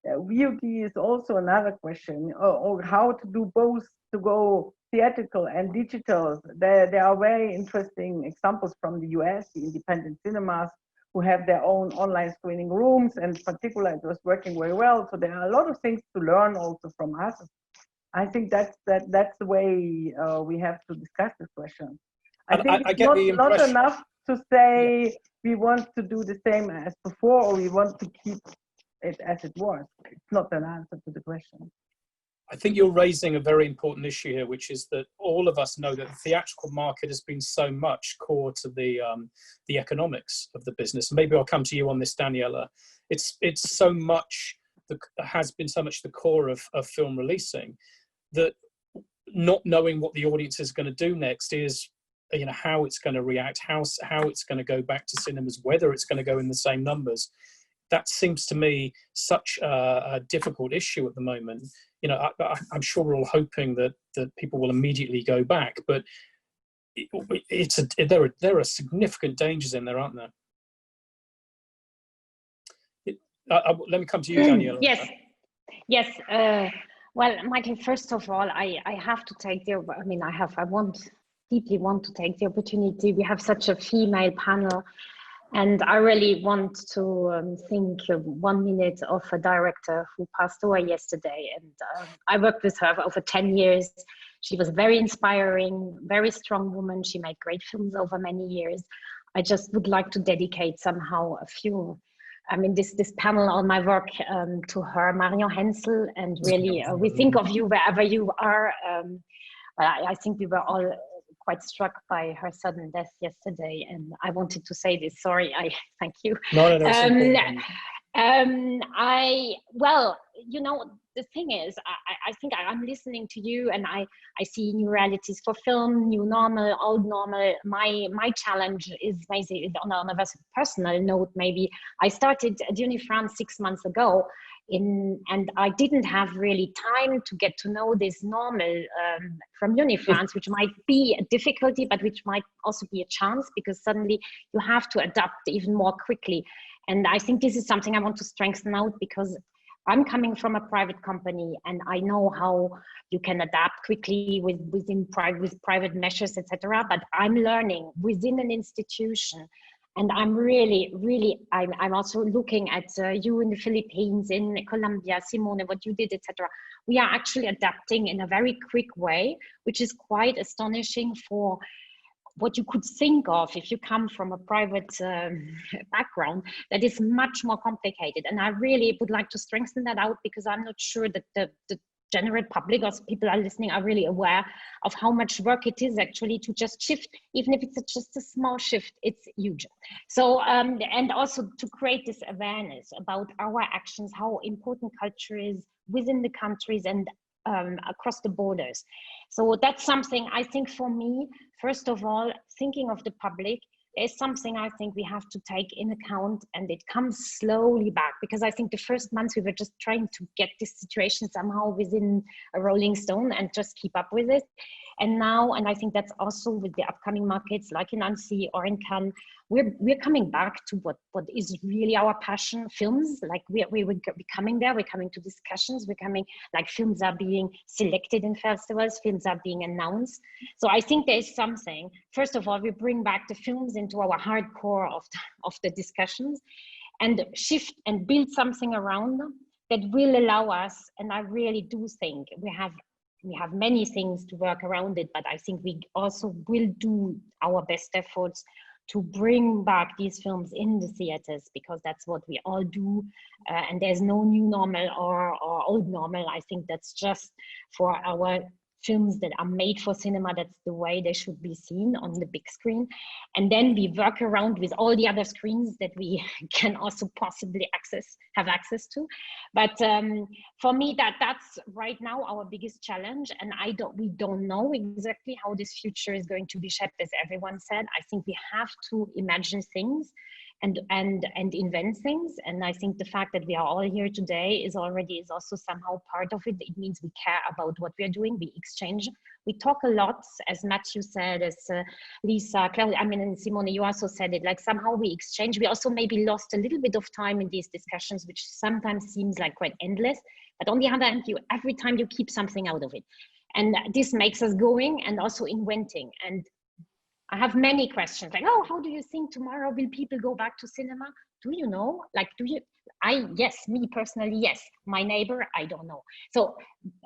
VOD is also another question, or how to do both, to go theatrical and digital. There are very interesting examples from the US, the independent cinemas, who have their own online screening rooms, and particularly it was working very well. So there are a lot of things to learn also from us. I think that's the way we have to discuss this question. I think it's not enough to say we want to do the same as before, or we want to keep it as it was. It's not an answer to the question. I think you're raising a very important issue here, which is that all of us know that the theatrical market has been so much core to the economics of the business. Maybe I'll come to you on this, Daniela. It's so much has been so much the core of film releasing, that not knowing what the audience is going to do next is how it's going to react, how it's going to go back to cinemas, whether it's going to go in the same numbers. That seems to me such a difficult issue at the moment. I'm sure we're all hoping that people will immediately go back, but there are significant dangers in there, aren't there? Let me come to you, Daniela. Yes. Well, Michael, first of all, I have to take deeply want to take the opportunity. We have such a female panel, and I really want to think 1 minute of a director who passed away yesterday. And I worked with her for over 10 years. She was very inspiring, very strong woman. She made great films over many years. I just would like to dedicate somehow a few, this panel on my work to her, Marion Hensel, and really we think of you wherever you are. I think we were all quite struck by her sudden death yesterday, and I wanted to say this. Sorry, thank you. No. The thing is, I think I'm listening to you, and I see new realities for film, new normal, old normal. My challenge is maybe on a very personal note. Maybe I started at UniFrance 6 months ago, and I didn't have really time to get to know this normal from UniFrance, which might be a difficulty, but which might also be a chance, because suddenly you have to adapt even more quickly. And I think this is something I want to strengthen out, because I'm coming from a private company, and I know how you can adapt quickly with private measures, etc. But I'm learning within an institution. And I'm I'm also looking at you in the Philippines, in Colombia, Simone, what you did, etc. We are actually adapting in a very quick way, which is quite astonishing for what you could think of if you come from a private background. That is much more complicated. And I really would like to strengthen that out, because I'm not sure that the general public or people are listening are really aware of how much work it is actually to just shift. Even if it's just a small shift, it's huge. So and also to create this awareness about our actions, how important culture is within the countries and across the borders. So that's something I think for me, first of all, thinking of the public is something I think we have to take in account, and it comes slowly back, because I think the first months we were just trying to get this situation somehow within a rolling stone and just keep up with it. And now, and I think that's also with the upcoming markets like in Annecy or in Cannes, we're coming back to what is really our passion, films. Like we're coming there, we're coming to discussions, we're coming, like films are being selected in festivals, films are being announced. So I think there is something, first of all, we bring back the films into our hardcore of the discussions, and shift and build something around them that will allow us, and I really do think we have many things to work around it, but I think we also will do our best efforts to bring back these films in the theaters, because that's what we all do. And there's no new normal or old normal. I think that's just for our films that are made for cinema. That's the way they should be seen on the big screen. And then we work around with all the other screens that we can also possibly have access to. But for me, that's right now our biggest challenge. And we don't know exactly how this future is going to be shaped, as everyone said. I think we have to imagine things and invent things. And I think the fact that we are all here today is also somehow part of it. It means we care about what we are doing. We exchange. We talk a lot, as Matthew said, as Liza, Claudia, and Simone, you also said it, like somehow we exchange. We also maybe lost a little bit of time in these discussions, which sometimes seems like quite endless. But on the other hand, every time you keep something out of it. And this makes us going and also inventing. And I have many questions like, oh, how do you think tomorrow will people go back to cinema? Do you know? Like, yes, me personally, yes. My neighbor, I don't know. So,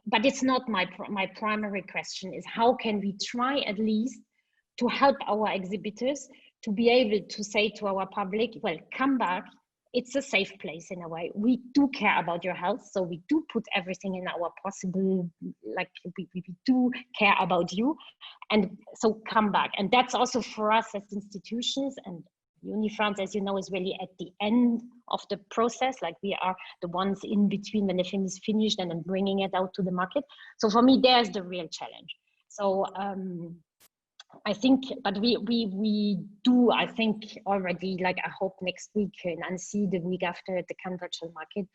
but it's not my primary question is how can we try at least to help our exhibitors to be able to say to our public, well, come back. It's a safe place in a way. We do care about your health. So we do put everything in our possible, like we do care about you. And so come back. And that's also for us as institutions, and UniFrance, as you know, is really at the end of the process. Like we are the ones in between when the film is finished and then bringing it out to the market. So for me, there's the real challenge. So I think, but we do, I think already, like I hope next week in Annecy, the week after at the Cannes Virtual Market,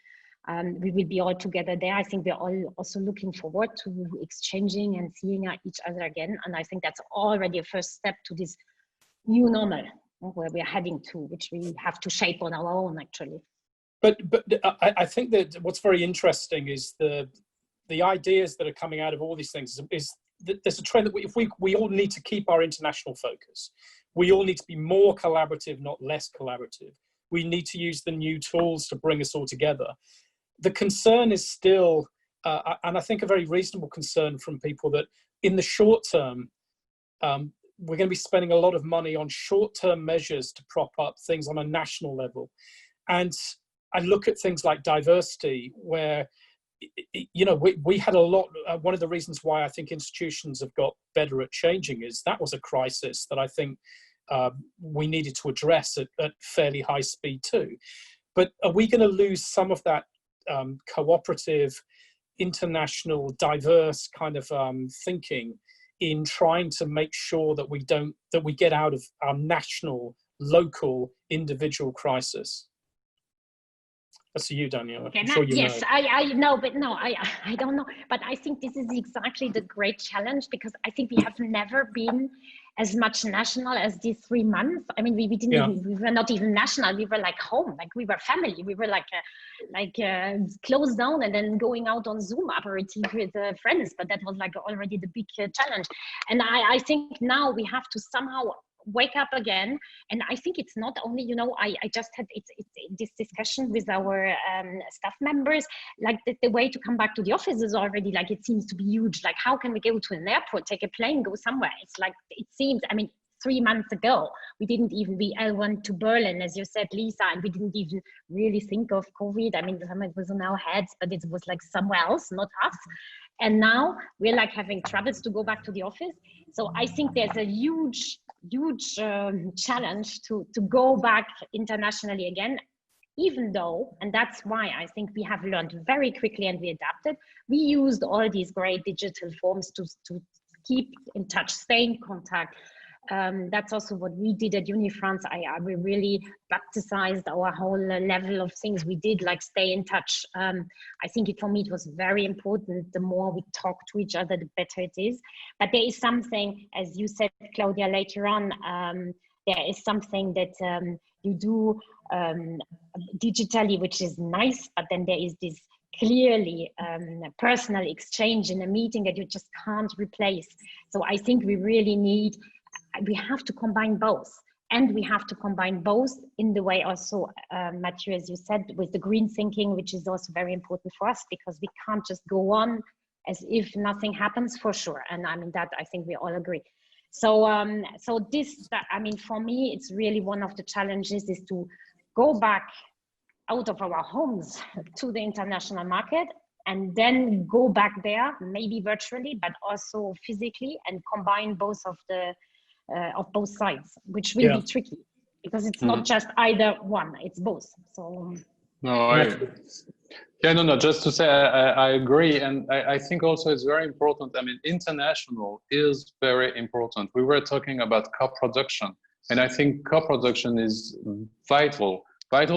we will be all together there. I think we're all also looking forward to exchanging and seeing each other again. And I think that's already a first step to this new normal where we're heading to, which we have to shape on our own actually. But I think that what's very interesting is the ideas that are coming out of all these things is that there's a trend that we all need to keep our international focus. We all need to be more collaborative, not less collaborative. We need to use the new tools to bring us all together. The concern is still, and I think a very reasonable concern from people, that in the short term, we're going to be spending a lot of money on short-term measures to prop up things on a national level. And I look at things like diversity, where, you know, we had a lot, one of the reasons why I think institutions have got better at changing is that was a crisis that I think we needed to address at fairly high speed too. But are we going to lose some of that cooperative, international, diverse kind of thinking in trying to make sure that we get out of our national, local, individual crisis? That's you, Daniel. Okay, I'm sure you yes, know. I know, but no, I don't know. But I think this is exactly the great challenge, because I think we have never been as much national as these 3 months. I mean, we didn't even, we were not even national. We were like home, like we were family. We were like closed down and then going out on Zoom aperitif with friends. But that was like already the big challenge. And I think now we have to somehow wake up again. And I think it's not only, you know, I just had it's this discussion with our staff members, like the way to come back to the office is already like, it seems to be huge. Like, how can we go to an airport, take a plane, go somewhere? It's like, it seems, I mean, 3 months ago, we didn't even, we went to Berlin, as you said, Lisa, and we didn't even really think of COVID. I mean, it was on our heads, but it was like somewhere else, not us. And now we're like having troubles to go back to the office. So I think there's a huge challenge to go back internationally again, even though, and that's why I think we have learned very quickly and we adapted. We used all these great digital forms to keep in touch, stay in contact. That's also what we did at UniFrance. We really baptized our whole level of things we did, like stay in touch. I think for me, it was very important. The more we talk to each other, the better it is. But there is something, as you said, Claudia, later on, there is something that you do digitally, which is nice, but then there is this clearly personal exchange in a meeting that you just can't replace. So I think we really need, we have to combine both, and we have to combine both in the way also, Mathieu, as you said, with the green thinking, which is also very important for us, because we can't just go on as if nothing happens, for sure. And I mean, that I think we all agree. So, I mean, for me, it's really one of the challenges is to go back out of our homes to the international market, and then go back there, maybe virtually, but also physically, and combine both of both sides, which will be tricky, because it's not just either one, it's both. So just to say, I agree. And I think also it's very important. I mean, international is very important. We were talking about co-production, and I think co-production is vital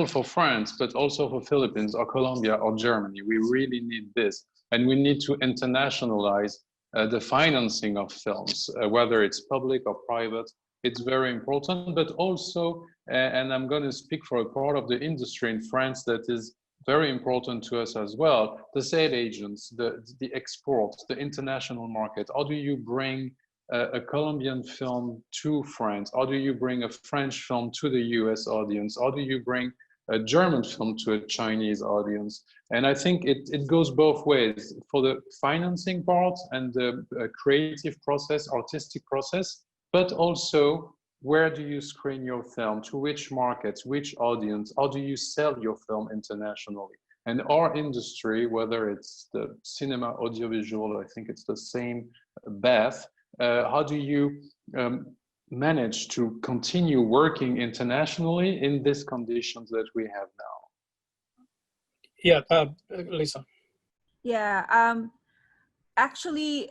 for France, but also for Philippines or Colombia or Germany. We really need this, and we need to internationalize the financing of films, whether it's public or private. It's very important, but also, and I'm going to speak for a part of the industry in France that is very important to us as well, the state agents, the exports, the international market. How do you bring a Colombian film to France? How do you bring a French film to the US audience? How do you bring a German film to a Chinese audience? And I think it goes both ways, for the financing part and the creative process, artistic process, but also, where do you screen your film? To which markets, which audience? How do you sell your film internationally? And our industry, whether it's the cinema, audiovisual, I think it's the same Beth, how do you manage to continue working internationally in these conditions that we have now? Lisa. Yeah, actually,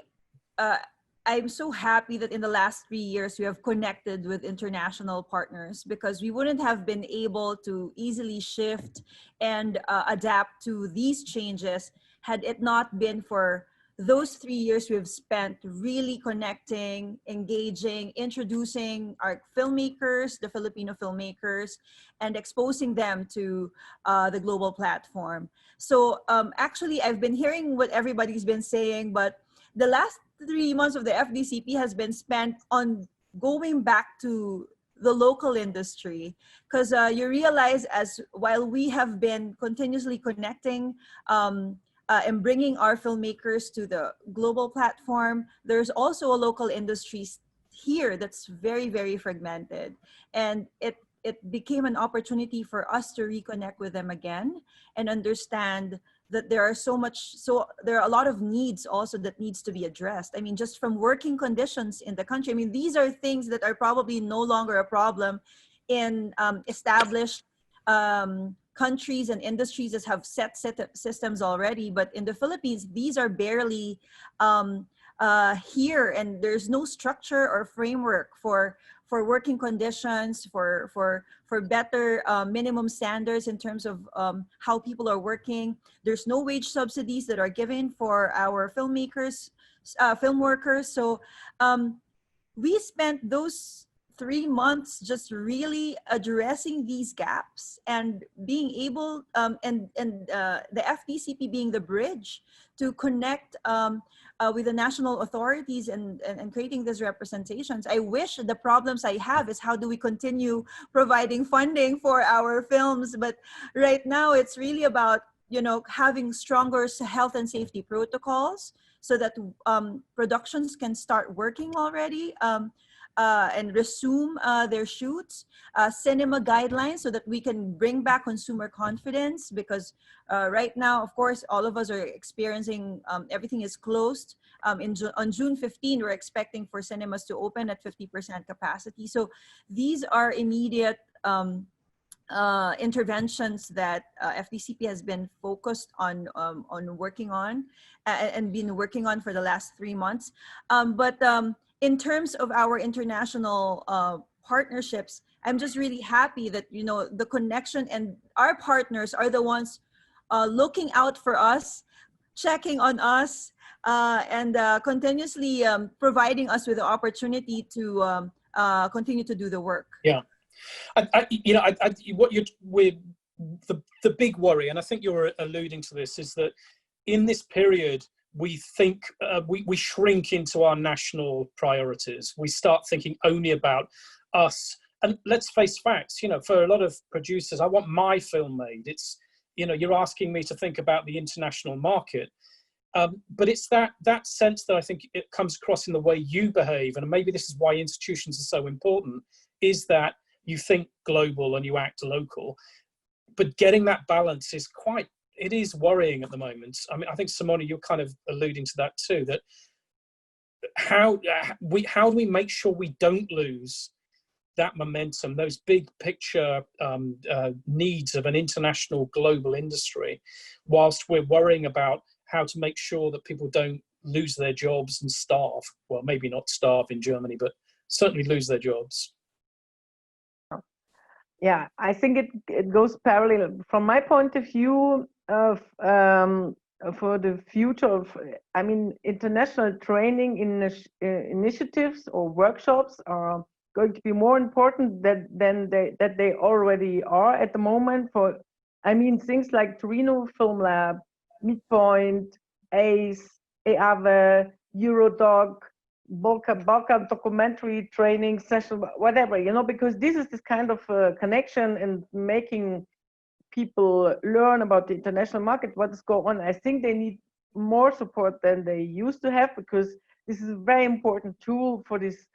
I'm so happy that in the last 3 years we have connected with international partners, because we wouldn't have been able to easily shift and adapt to these changes had it not been for those 3 years we've spent really connecting, engaging, introducing our filmmakers, the Filipino filmmakers, and exposing them to the global platform. So actually, I've been hearing what everybody's been saying, but the last 3 months of the FDCP has been spent on going back to the local industry, because you realize, as while we have been continuously connecting and bringing our filmmakers to the global platform, there's also a local industry here that's very, very fragmented. And it became an opportunity for us to reconnect with them again and understand that there are there are a lot of needs also that needs to be addressed. I mean, just from working conditions in the country. I mean, these are things that are probably no longer a problem in established countries and industries that have set systems already. But in the Philippines, these are barely here, and there's no structure or framework for working conditions, for better minimum standards in terms of how people are working. There's no wage subsidies that are given for our filmmakers, film workers. So we spent those 3 months just really addressing these gaps and being able, and the FDCP being the bridge to connect with the national authorities and creating these representations. I wish the problems I have is how do we continue providing funding for our films, but right now it's really about, you know, having stronger health and safety protocols so that productions can start working already. And resume their shoots, cinema guidelines so that we can bring back consumer confidence, because right now, of course, all of us are experiencing everything is closed. On June 15, we're expecting for cinemas to open at 50% capacity. So these are immediate interventions that FDCP has been focused on working on and been working on for the last 3 months. In terms of our international partnerships, I'm just really happy that, you know, the connection and our partners are the ones looking out for us, checking on us, and continuously providing us with the opportunity to continue to do the work. Yeah, the big worry, and I think you're alluding to this, is that in this period, we think we shrink into our national priorities. We start thinking only about us. And let's face facts, you know, for a lot of producers, I want my film made. It's, you know, you're asking me to think about the international market. But it's that sense that I think it comes across in the way you behave. And maybe this is why institutions are so important, is that you think global and you act local. But getting that balance is it is worrying at the moment. I mean, I think, Simone, you're kind of alluding to that too, that how do we make sure we don't lose that momentum, those big picture needs of an international global industry, whilst we're worrying about how to make sure that people don't lose their jobs and starve. Well, maybe not starve in Germany, but certainly lose their jobs. Yeah, I think it goes parallel. From my point of view, of for the future of, I mean, international training initiatives or workshops are going to be more important than they already are at the moment. For, I mean, things like Torino Film Lab, Midpoint, ACE, EAVE, Eurodoc, Balkan documentary training session, whatever, you know, because this is this kind of connection and making people learn about the international market, what is going on. I think they need more support than they used to have, because this is a very important tool for this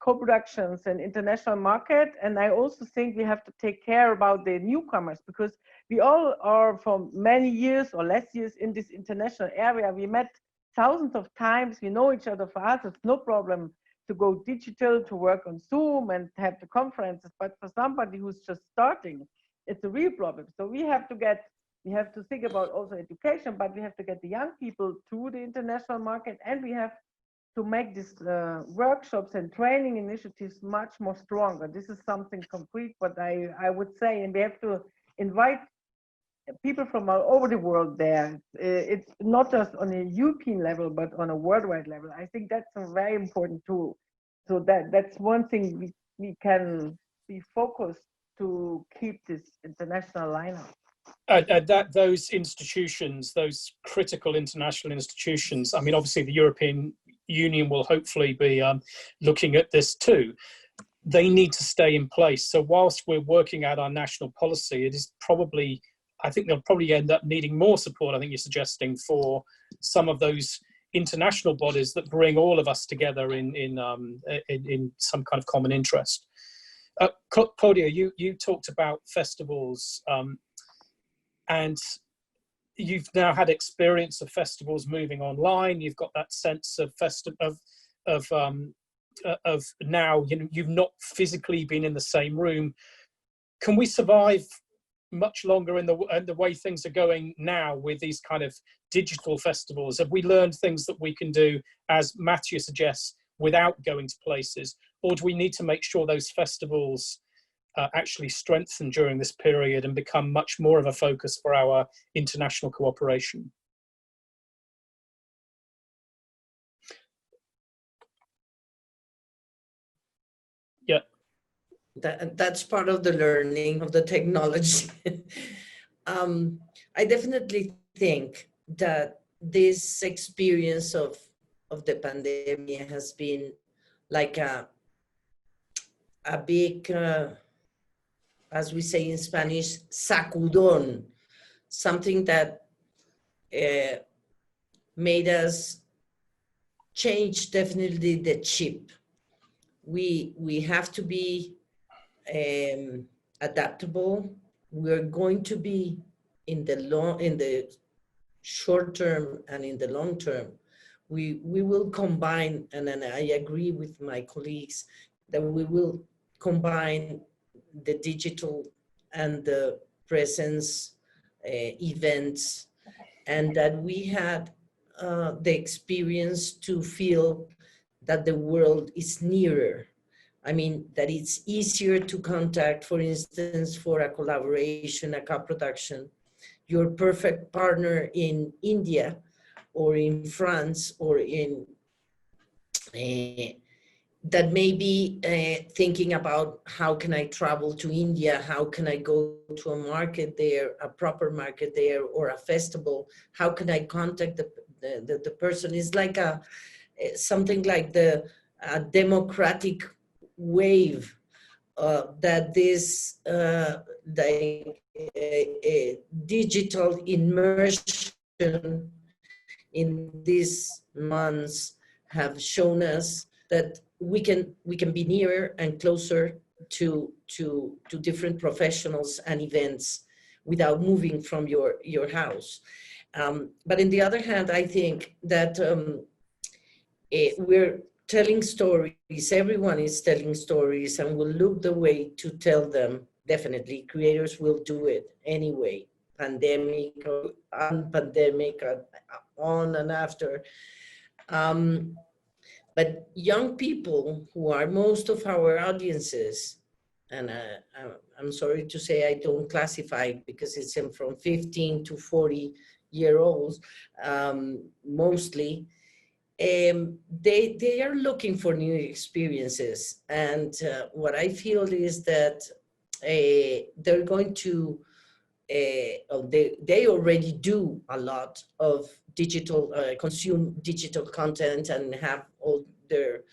co-productions and international market. And I also think we have to take care about the newcomers, because we all are for many years or less years in this international area. We met thousands of times, we know each other. For us, it's no problem to go digital, to work on Zoom and have the conferences. But for somebody who's just starting, it's a real problem. So we have to think about also education, but we have to get the young people to the international market, and we have to make these workshops and training initiatives much more stronger. This is something concrete, but I would say, and we have to invite people from all over the world there. It's not just on a European level, but on a worldwide level. I think that's a very important tool. So that's one thing we can be focused to keep this international lineup. That those institutions, those critical international institutions, I mean, obviously the European Union will hopefully be looking at this too. They need to stay in place. So whilst we're working out our national policy, it is probably, I think they'll probably end up needing more support, I think you're suggesting, for some of those international bodies that bring all of us together in some kind of common interest. Claudia, you talked about festivals, and you've now had experience of festivals moving online. You've got that sense of now, you know, you've not physically been in the same room. Can we survive much longer in the way things are going now with these kind of digital festivals? Have we learned things that we can do, as Matthew suggests, without going to places? Or do we need to make sure those festivals actually strengthen during this period and become much more of a focus for our international cooperation? Yeah. That's part of the learning of the technology. I definitely think that this experience of the pandemic has been like a big, as we say in Spanish, sacudón, something that made us change definitely the chip. We have to be adaptable. We're going to be in the short term and in the long term. We will combine, and then I agree with my colleagues that we will combine the digital and the presence events, and that we had the experience to feel that the world is nearer. I mean, that it's easier to contact, for instance, for a collaboration, a co-production, your perfect partner in India or in France or in, that may be thinking about how can I travel to India, how can I go to a market there, a proper market there, or a festival, how can I contact the person? It's like something like the democratic wave that this digital immersion in these months have shown us that we can be nearer and closer to different professionals and events without moving from your house. But on the other hand, I think that we're telling stories, everyone is telling stories, and will look the way to tell them. Definitely, creators will do it anyway, pandemic or unpandemic, on and after. But young people, who are most of our audiences, and I'm sorry to say I don't classify because it's from 15 to 40-year-olds, mostly, they are looking for new experiences. And what I feel is that they're going to, they already do a lot of digital, consume digital content and have all their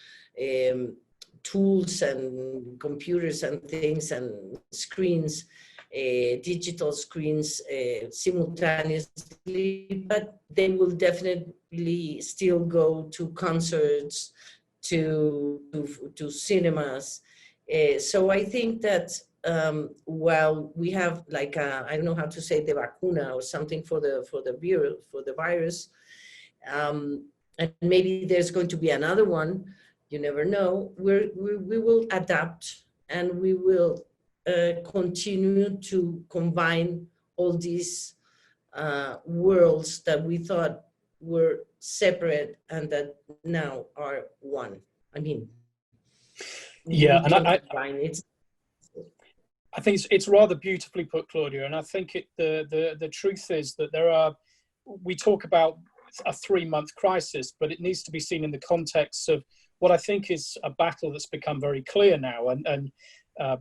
tools and computers and things and screens, digital screens simultaneously, but they will definitely still go to concerts, to cinemas. So I think that while we have like I don't know how to say, the vacuna or something for the virus, and maybe there's going to be another one, you never know, we will adapt, and we will continue to combine all these worlds that we thought were separate and that now are one. I mean, yeah, we and can combine it. I think it's rather beautifully put, Claudia. And I think the truth is that we talk about a 3-month crisis, but it needs to be seen in the context of what I think is a battle that's become very clear now. And a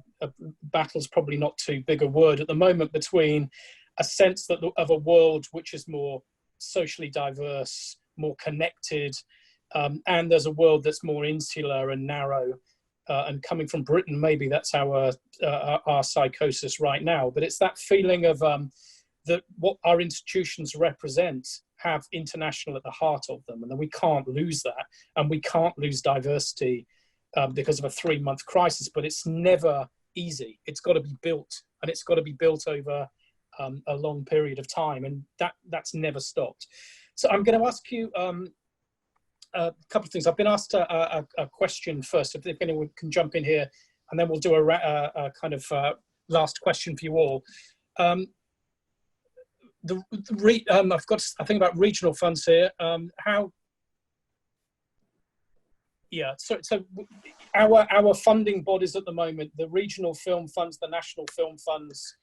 battle's probably not too big a word at the moment, between a sense that of a world which is more socially diverse, more connected, and there's a world that's more insular and narrow. And coming from Britain, maybe that's our psychosis right now. But it's that feeling of that what our institutions represent have international at the heart of them, and that we can't lose that, and we can't lose diversity because of a 3-month crisis. But it's never easy. It's got to be built, and it's got to be built over a long period of time, and that's never stopped. So I'm going to ask you a couple of things. I've been asked a question first, if anyone can jump in here, and then we'll do a kind of last question for you all. I've got a thing about regional funds here. So our funding bodies at the moment, the regional film funds, the national film funds,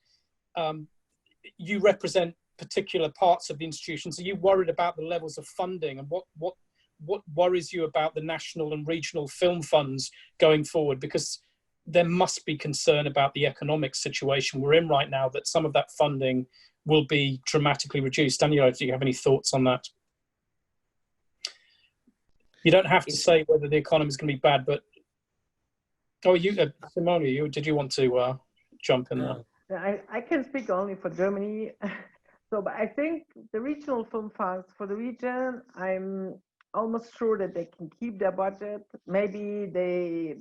you represent particular parts of the institutions. Are you worried about the levels of funding, and what worries you about the national and regional film funds going forward? Because there must be concern about the economic situation we're in right now, that some of that funding will be dramatically reduced. Daniela, do you have any thoughts on that? You don't have to say whether the economy is going to be bad, but Simone, did you want to jump in there? I can speak only for Germany. But I think the regional film funds for the region, I'm almost sure that they can keep their budget. Maybe they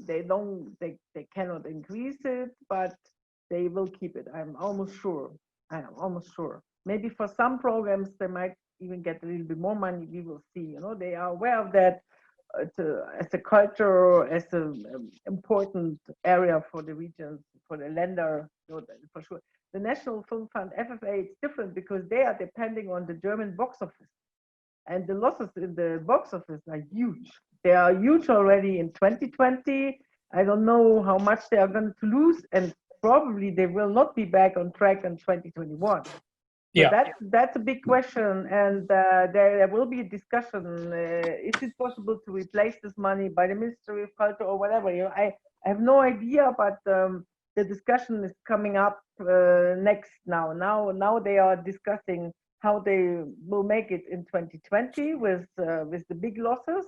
cannot increase it, but they will keep it. I'm almost sure. Maybe for some programs they might even get a little bit more money. We will see. They are aware of that as a culture, as an important area for the regions, for the Länder, for sure. The National Film Fund, FFA, it's different because they are depending on the German box office. And the losses in the box office are huge. They are huge already in 2020. I don't know how much they are going to lose, and probably they will not be back on track in 2021. Yeah, so that's a big question, and there will be a discussion. Is it possible to replace this money by the Ministry of Culture or whatever? I have no idea, but the discussion is coming up next now. Now they are discussing how they will make it in 2020 with the big losses,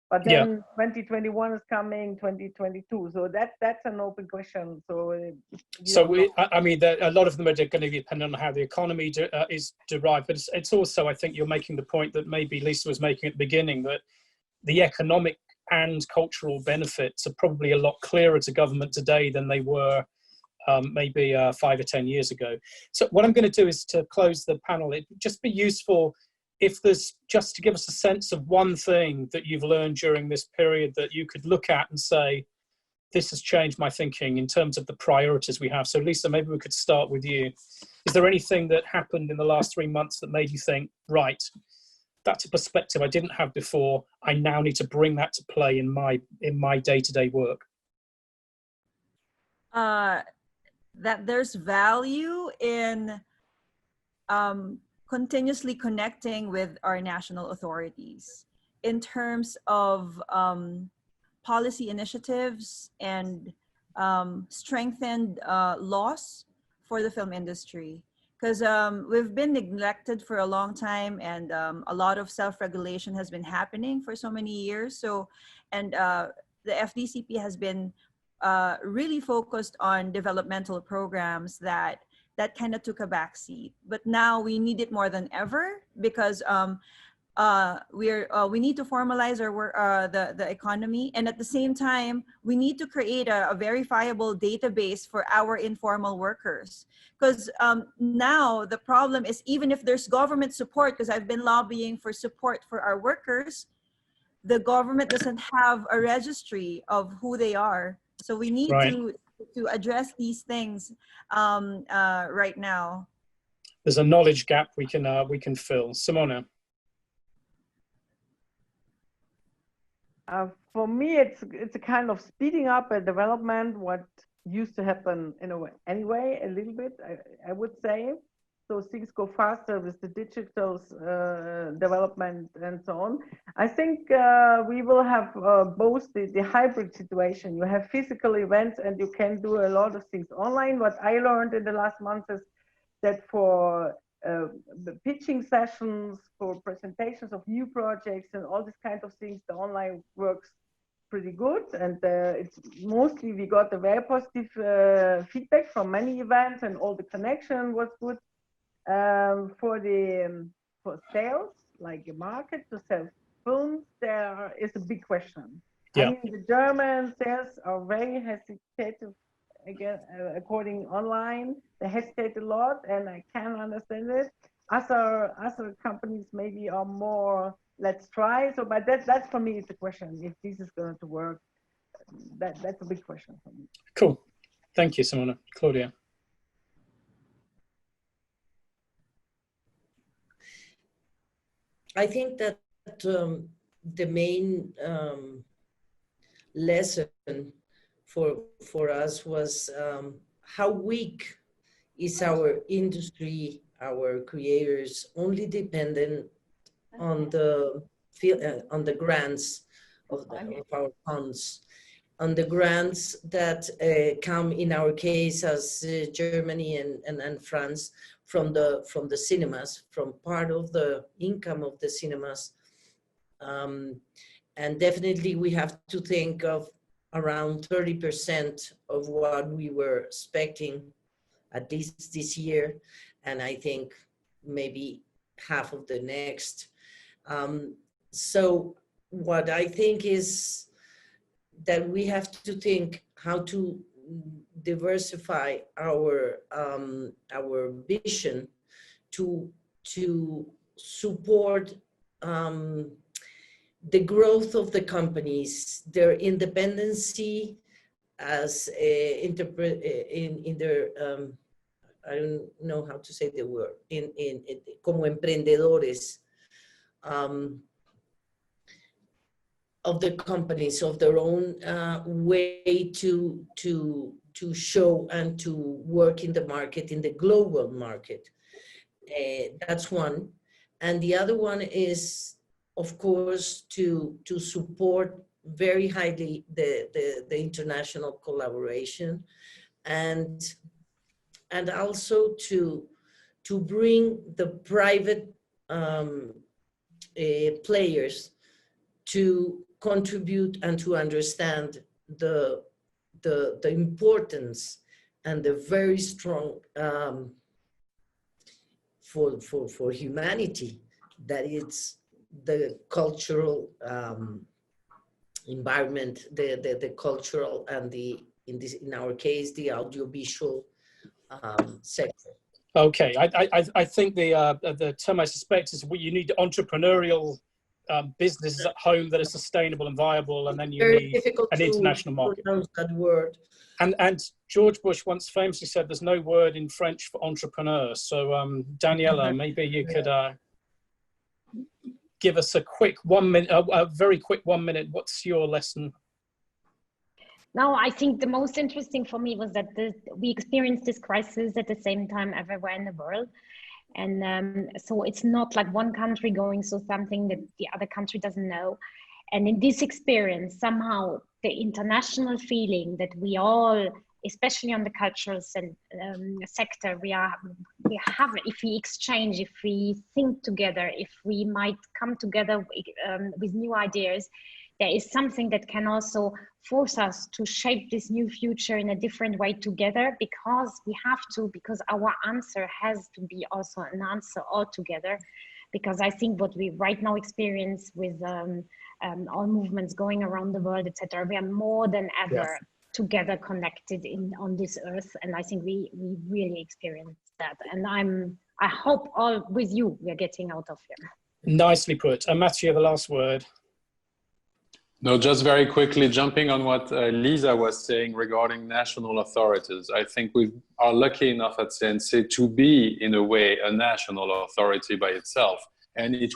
but then 2021 is coming, 2022. So that's an open question. I mean, a lot of them are going to depend on how the economy is derived, but it's also, I think you're making the point that maybe Liza was making at the beginning, that the economic and cultural benefits are probably a lot clearer to government today than they were maybe 5 or 10 years ago. So what I'm going to do is to close the panel. It'd just be useful if there's just to give us a sense of one thing that you've learned during this period that you could look at and say, this has changed my thinking in terms of the priorities we have. So Liza, maybe we could start with you. Is there anything that happened in the last 3 months that made you think, right, that's a perspective I didn't have before. I now need to bring that to play in my day-to-day work? That there's value in continuously connecting with our national authorities in terms of policy initiatives and strengthened laws for the film industry. Because we've been neglected for a long time, and a lot of self-regulation has been happening for so many years. So, and the FDCP has been really focused on developmental programs that kind of took a backseat. But now we need it more than ever, because we need to formalize the economy, and at the same time we need to create a verifiable database for our informal workers. Because now the problem is, even if there's government support, because I've been lobbying for support for our workers, the government doesn't have a registry of who they are. So we need to address these things right now. There's a knowledge gap we can fill. Simone. For me, it's a kind of speeding up a development what used to happen in a way anyway, a little bit, I would say. So things go faster with the digital development and so on. I think we will have both the hybrid situation. You have physical events and you can do a lot of things online. What I learned in the last month is that for the pitching sessions, for presentations of new projects and all these kind of things, the online works pretty good. And it's mostly we got a very positive feedback from many events, and all the connection was good. For sales, like a market to sell films, there is a big question. Yeah. I mean, the German sales are very hesitative. Again, according online, they hesitate a lot, and I can understand it. Other companies maybe are more, let's try. So, but that's for me, it's a question if this is going to work. That's a big question for me. Cool. Thank you, Simone. Claudia. I think that the main lesson for us was how weak is our industry, our creators, only dependent on the grants of our funds, on the grants that come in our case as Germany and France from the cinemas, from part of the income of the cinemas. And definitely we have to think of around 30% of what we were expecting, at least this year, and I think maybe half of the next. So what I think is that we have to think how to diversify our vision to support the growth of the companies, their independency as in their I don't know how to say the word, como emprendedores of the companies, of their own way to show and to work in the market, in the global market. That's one. And the other one is, of course, to support very highly the international collaboration, and also to bring the private players to contribute and to understand the importance and the very strong for humanity that it's the cultural environment, the cultural and in our case the audiovisual sector. Okay, I think the term I suspect is you need entrepreneurial businesses at home that are sustainable and viable, and then you need an international market. That word. And George Bush once famously said, "There's no word in French for entrepreneur." So Daniela, maybe you could give us a quick 1 minute, a very quick 1 minute. What's your lesson? No, I think the most interesting for me was that we experienced this crisis at the same time everywhere in the world. And so it's not like one country going through something that the other country doesn't know. And in this experience, somehow the international feeling that we all, especially on the cultural sector, we have, if we exchange, if we think together, if we might come together with new ideas, there is something that can also force us to shape this new future in a different way together, because we have to, because our answer has to be also an answer all together. Because I think what we right now experience with all movements going around the world, etc., we are more than ever together connected on this earth, and I think we really experience that. And I hope all with you we are getting out of here. Nicely put. And Mathieu, the last word. No, just very quickly, jumping on what Liza was saying regarding national authorities. I think we are lucky enough at CNC to be, in a way, a national authority by itself. And it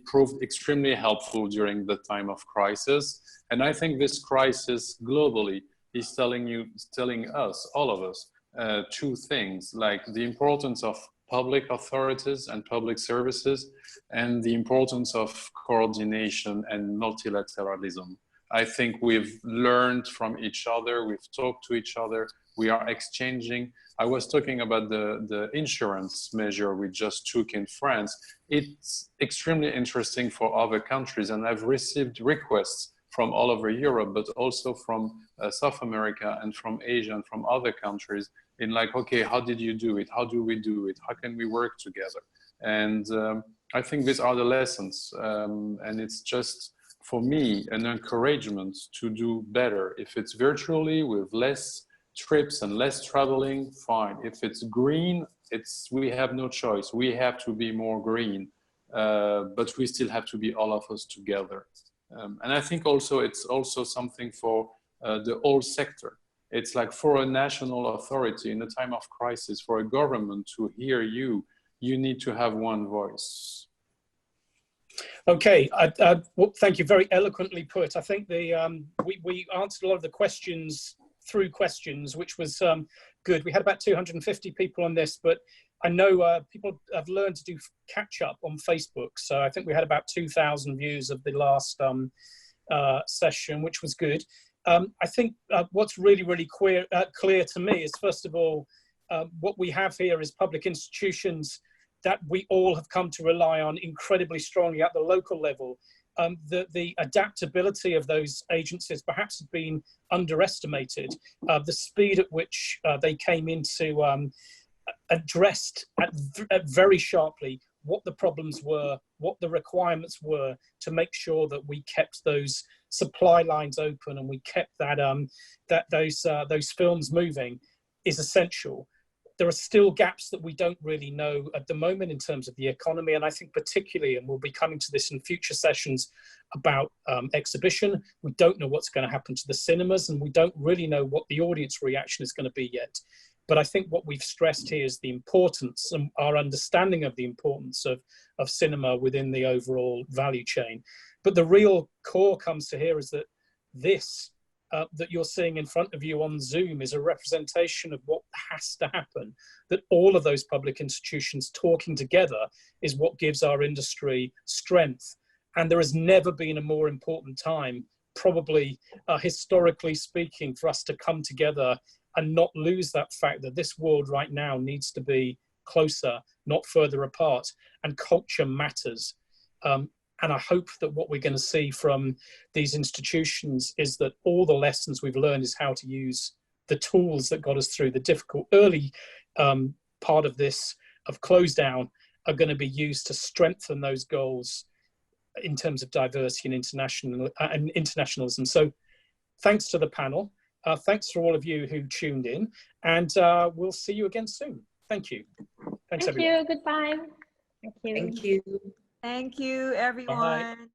proved extremely helpful during the time of crisis. And I think this crisis globally is telling us, all of us, two things, like the importance of public authorities and public services, and the importance of coordination and multilateralism. I think we've learned from each other, we've talked to each other, we are exchanging. I was talking about the insurance measure we just took in France. It's extremely interesting for other countries, and I've received requests from all over Europe, but also from South America and from Asia and from other countries in like, okay, how did you do it? How do we do it? How can we work together? And I think these are the lessons. And it's just, for me, an encouragement to do better. If it's virtually with less trips and less traveling, fine. If it's green, we have no choice. We have to be more green, but we still have to be all of us together. And I think also it's also something for the whole sector. It's like for a national authority in a time of crisis, for a government to hear you, you need to have one voice. Okay, well, thank you, very eloquently put. I think we answered a lot of the questions through questions, which was good. We had about 250 people on this, but I know people have learned to do catch up on Facebook. So I think we had about 2,000 views of the last session, which was good. I think what's really clear to me is, first of all, what we have here is public institutions that we all have come to rely on incredibly strongly at the local level. The adaptability of those agencies perhaps has been underestimated. The speed at which they came into addressed very sharply what the problems were, what the requirements were, to make sure that we kept those supply lines open and we kept those films moving is essential. There are still gaps that we don't really know at the moment in terms of the economy. And I think particularly, and we'll be coming to this in future sessions about exhibition, we don't know what's going to happen to the cinemas, and we don't really know what the audience reaction is going to be yet. But I think what we've stressed here is the importance and our understanding of the importance of cinema within the overall value chain. But the real core comes to here is that this that you're seeing in front of you on Zoom is a representation of what has to happen, that all of those public institutions talking together is what gives our industry strength. And there has never been a more important time, probably historically speaking, for us to come together and not lose that fact that this world right now needs to be closer, not further apart, and culture matters. And I hope that what we're going to see from these institutions is that all the lessons we've learned is how to use the tools that got us through the difficult early part of this, of close down, are going to be used to strengthen those goals in terms of diversity and internationalism. So thanks to the panel. Thanks to all of you who tuned in, and we'll see you again soon. Thank you. Thanks, everyone. Thank you. Goodbye. Thank you. Thank you. Thank you, everyone. Bye.